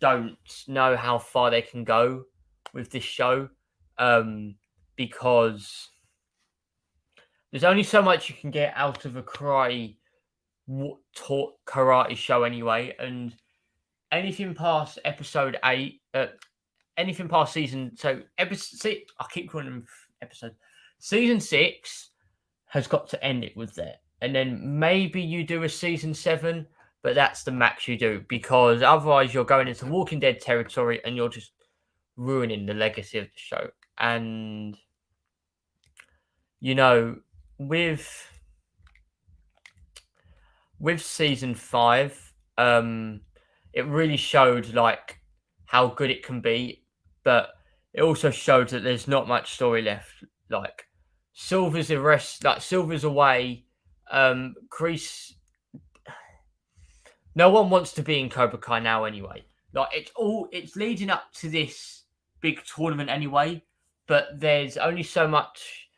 don't know how far they can go with this show, because there's only so much you can get out of a karate show anyway, and anything past episode 8, anything past season. So episode 6, I keep calling them episodes. Season 6 has got to end it with that, and then maybe you do a season 7, but that's the max you do because otherwise you're going into Walking Dead territory and you're just ruining the legacy of the show. And with season 5, it really showed like how good it can be, but it also showed that there's not much story left. Like Silver's Silver's away. Kreese. No one wants to be in Cobra Kai now anyway. Like it's leading up to this big tournament anyway, but there's only so much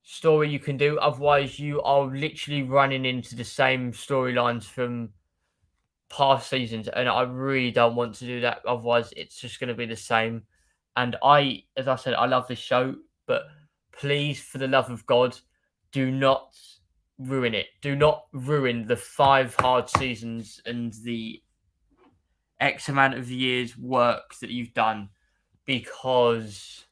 story you can do. Otherwise, you are literally running into the same storylines from past seasons, and I really don't want to do that. Otherwise, it's just going to be the same. And as I said, I love this show, but please, for the love of God, do not ruin it. Do not ruin the 5 hard seasons and the X amount of years' work that you've done, because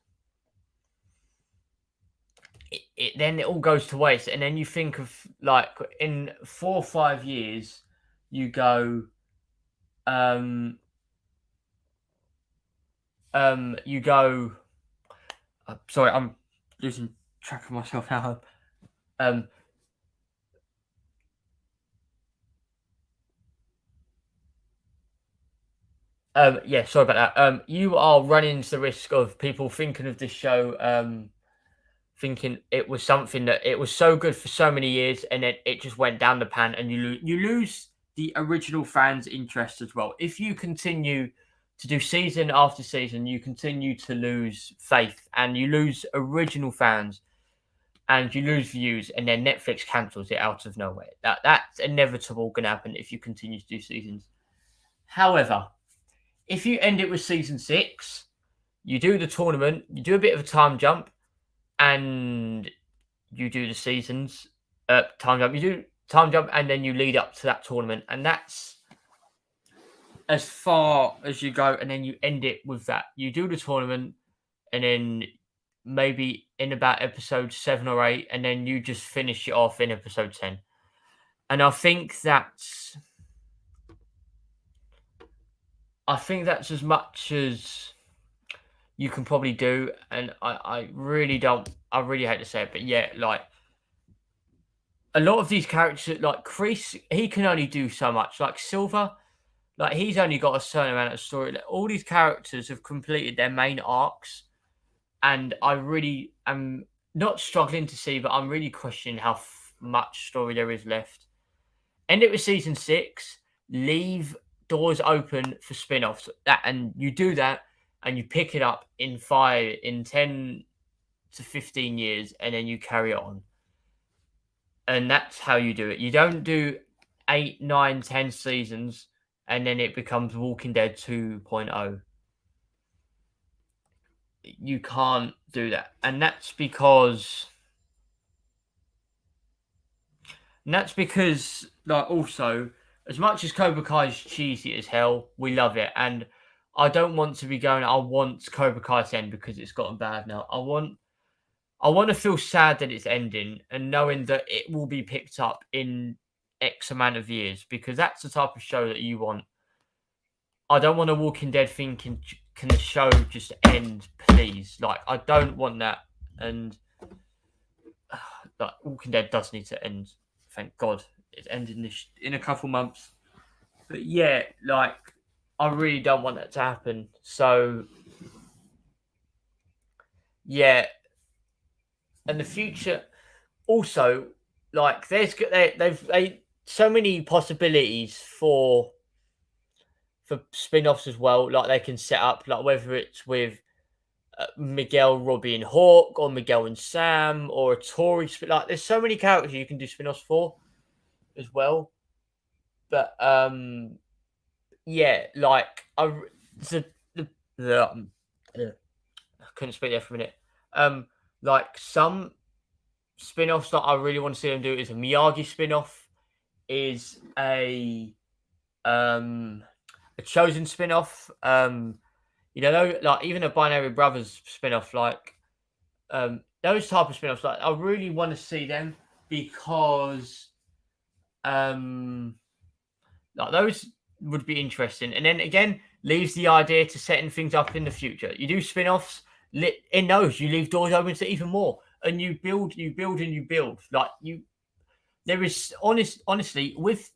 then it all goes to waste. And then you think of, like, in 4 or 5 years, you go, you go. Sorry, I'm losing track of myself now. Yeah, sorry about that. You are running into the risk of people thinking of this show, thinking it was something that it was so good for so many years, and then it just went down the pan, and you lose the original fans' interest as well. If you continue to do season after season, you continue to lose faith, and you lose original fans, and you lose views, and then Netflix cancels it out of nowhere. That's inevitable going to happen if you continue to do seasons. However, if you end it with season 6, you do the tournament, you do a bit of a time jump, and you do the seasons. Time jump, you do time jump, and then you lead up to that tournament, and that's as far as you go. And then you end it with that. You do the tournament, and then maybe in about episode 7 or 8, and then you just finish it off in episode 10. And I think that's as much as you can probably do. And I really hate to say it, but yeah, like, a lot of these characters, like Chris, he can only do so much. Like Silver, like, he's only got a certain amount of story. Like, all these characters have completed their main arcs, and I really am not struggling to see, but I'm really questioning how much story there is left. End it with season 6. Leave doors open for spin-offs. And you do that, and you pick it up in 10 to 15 years, and then you carry it on. And that's how you do it. You don't do 8, 9, 10 seasons, and then it becomes Walking Dead 2.0. You can't do that. And that's because, like, also, as much as Cobra Kai is cheesy as hell, we love it. And I don't want to be going, I want Cobra Kai to end because it's gotten bad now. I want to feel sad that it's ending, and knowing that it will be picked up in X amount of years, because that's the type of show that you want. I don't want a Walking Dead thinking, can the show just end, please? Like, I don't want that. And like, Walking Dead does need to end. Thank God it's ending in a couple months. But yeah, like, I really don't want that to happen. So yeah, and the future also, like, they've so many possibilities for spin-offs as well. Like, they can set up, like, whether it's with Miguel, Robbie, and Hawk, or Miguel and Sam, or a Tory. Like, there's so many characters you can do spin-offs for as well. But yeah, like, I couldn't speak there for a minute. Like, some spin-offs that I really want to see them do is a Miyagi spin-off, is a Chosen spin-off. Like, even a Binary Brothers spin-off, like, those type of spin-offs, like, I really want to see them, because like, those would be interesting. And then again, leaves the idea to setting things up in the future. You do spin-offs, in those you leave doors open to even more, and you build, and you build. Like, there is honestly, with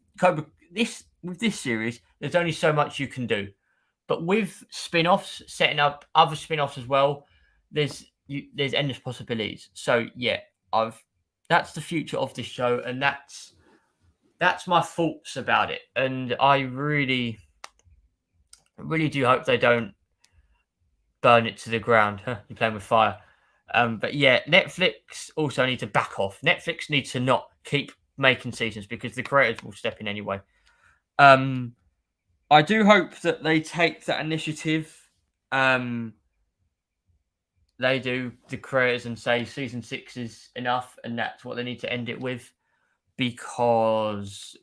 this series, there's only so much you can do. But with spin-offs, setting up other spin-offs as well, there's endless possibilities. So yeah, that's the future of this show, and that's my thoughts about it. And I really I really do hope they don't burn it to the ground. You're playing with fire. But yeah, Netflix also need to back off. Netflix needs to not keep making seasons because the creators will step in anyway. I do hope that they take that initiative. They do, the creators, and say season 6 is enough, and that's what they need to end it with. Because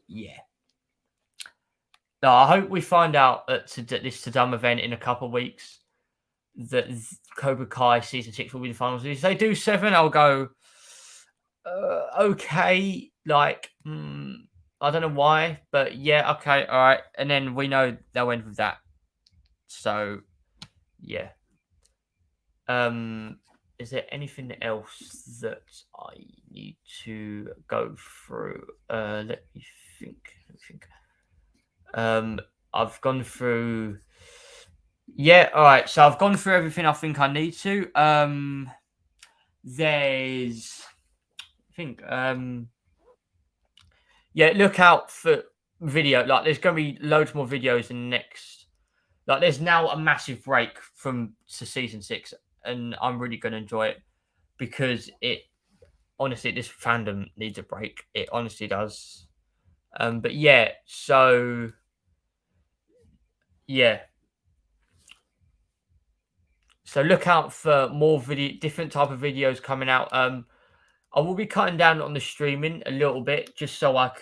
no, I hope we find out at this Tadam event in a couple of weeks that Cobra Kai season 6 will be the finals. If they do 7, I'll go okay. Like I don't know why, but yeah, okay, all right. And then we know they'll end with that. So yeah. Is there anything else that I need to go through? Let me think. I've gone through. Yeah, all right. So I've gone through everything I think I need to. There's, I think, yeah. Look out for video. Like, there's going to be loads more videos in the next. Like, there's now a massive break from to season 6, and I'm really going to enjoy it because it honestly, this fandom needs a break. It honestly does. But yeah, so yeah. So look out for more different type of videos coming out. I will be cutting down on the streaming a little bit just so I've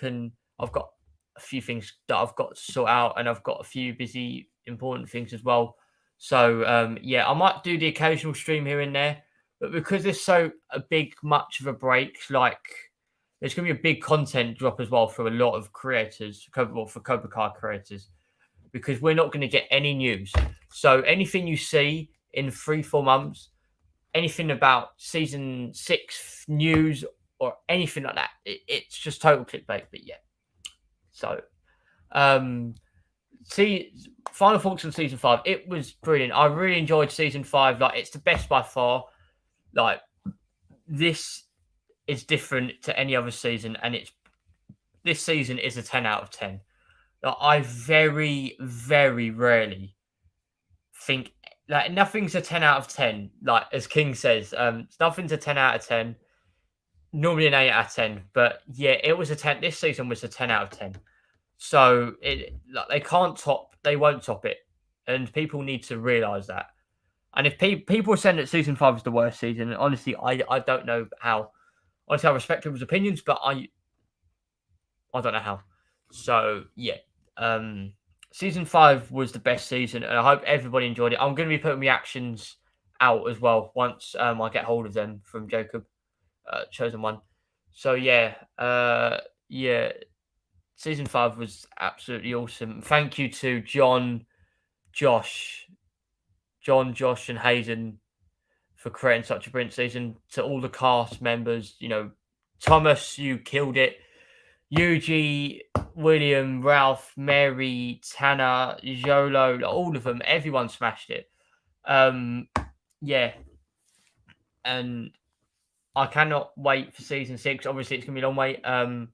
got a few things that I've got to sort out, and I've got a few busy important things as well. So yeah, I might do the occasional stream here and there, but because there's so much of a break, like there's going to be a big content drop as well for a lot of creators, for Cobra Kai creators, because we're not going to get any news. So anything you see in 3-4 months, anything about season 6 news or anything like that, it's just total clickbait. But yeah, so see, final thoughts on season 5. It was brilliant. I really enjoyed season 5. Like, it's the best by far. Like, this is different to any other season, and this season is a 10 out of 10. Like, I very, very rarely think like nothing's a 10 out of 10. Like, as King says, nothing's a 10 out of 10. Normally an 8 out of 10. But yeah, it was a 10. This season was a 10 out of 10. So they won't top it. And people need to realise that. And if people are saying that season 5 is the worst season, honestly, I don't know how. Honestly, I respect people's opinions, but I don't know how. So yeah. Season 5 was the best season, and I hope everybody enjoyed it. I'm going to be putting reactions out as well once I get hold of them from Jacob, Chosen One. So yeah, season 5 was absolutely awesome. Thank you to John, Josh, and Hayden for creating such a brilliant season. To all the cast members, Thomas, you killed it. Yuji, William, Ralph, Mary, Tanner, Jolo, all of them, everyone smashed it. Yeah. And I cannot wait for season 6. Obviously, it's gonna be a long wait. And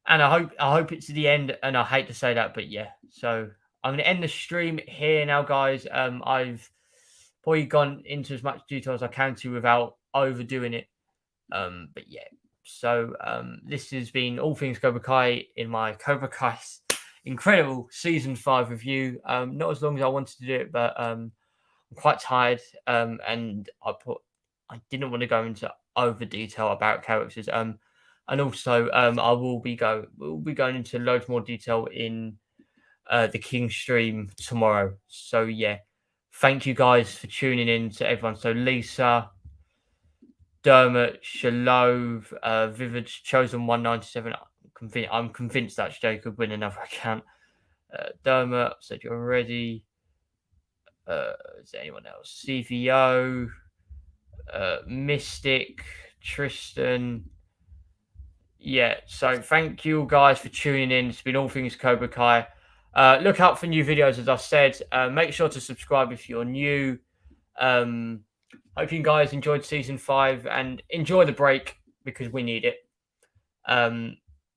I hope it's the end. And I hate to say that, but yeah. So I'm gonna end the stream here now, guys. I've probably gone into as much detail as I can to without overdoing it. But yeah. So this has been all things Cobra Kai in my Cobra Kai incredible season 5 review. Not as long as I wanted to do it, but I'm quite tired. And I didn't want to go into over detail about characters. And also we'll be going into loads more detail in the King stream tomorrow. So yeah, thank you guys for tuning in to everyone. So Lisa, Dermot, Shalove, Vivid, Chosen 197. I'm convinced that's Jacob win another account. Dermot, said you're ready. Is there anyone else? CVO, Mystic, Tristan. Yeah, so thank you guys for tuning in. It's been all things Cobra Kai. Look out for new videos, as I said. Make sure to subscribe if you're new. Hope you guys enjoyed season 5 and enjoy the break because we need it.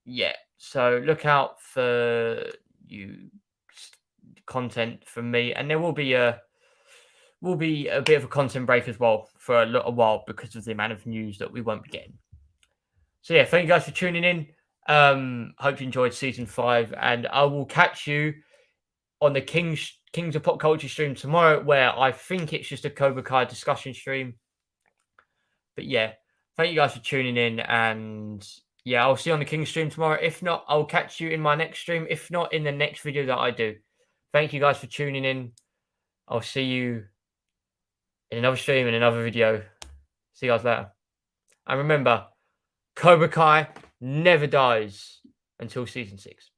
Yeah, so look out for you content from me, and there will be a bit of a content break as well for a little while because of the amount of news that we won't be getting. So yeah, thank you guys for tuning in. Hope you enjoyed season 5, and I will catch you on the Kings of Pop Culture stream tomorrow, where I think it's just a Cobra Kai discussion stream. But yeah, thank you guys for tuning in, and yeah, I'll see you on the King stream tomorrow. If not, I'll catch you in my next stream. If not, in the next video that I do. Thank you guys for tuning in. I'll see you in another stream, in another video. See you guys later. And remember, Cobra Kai never dies until season 6.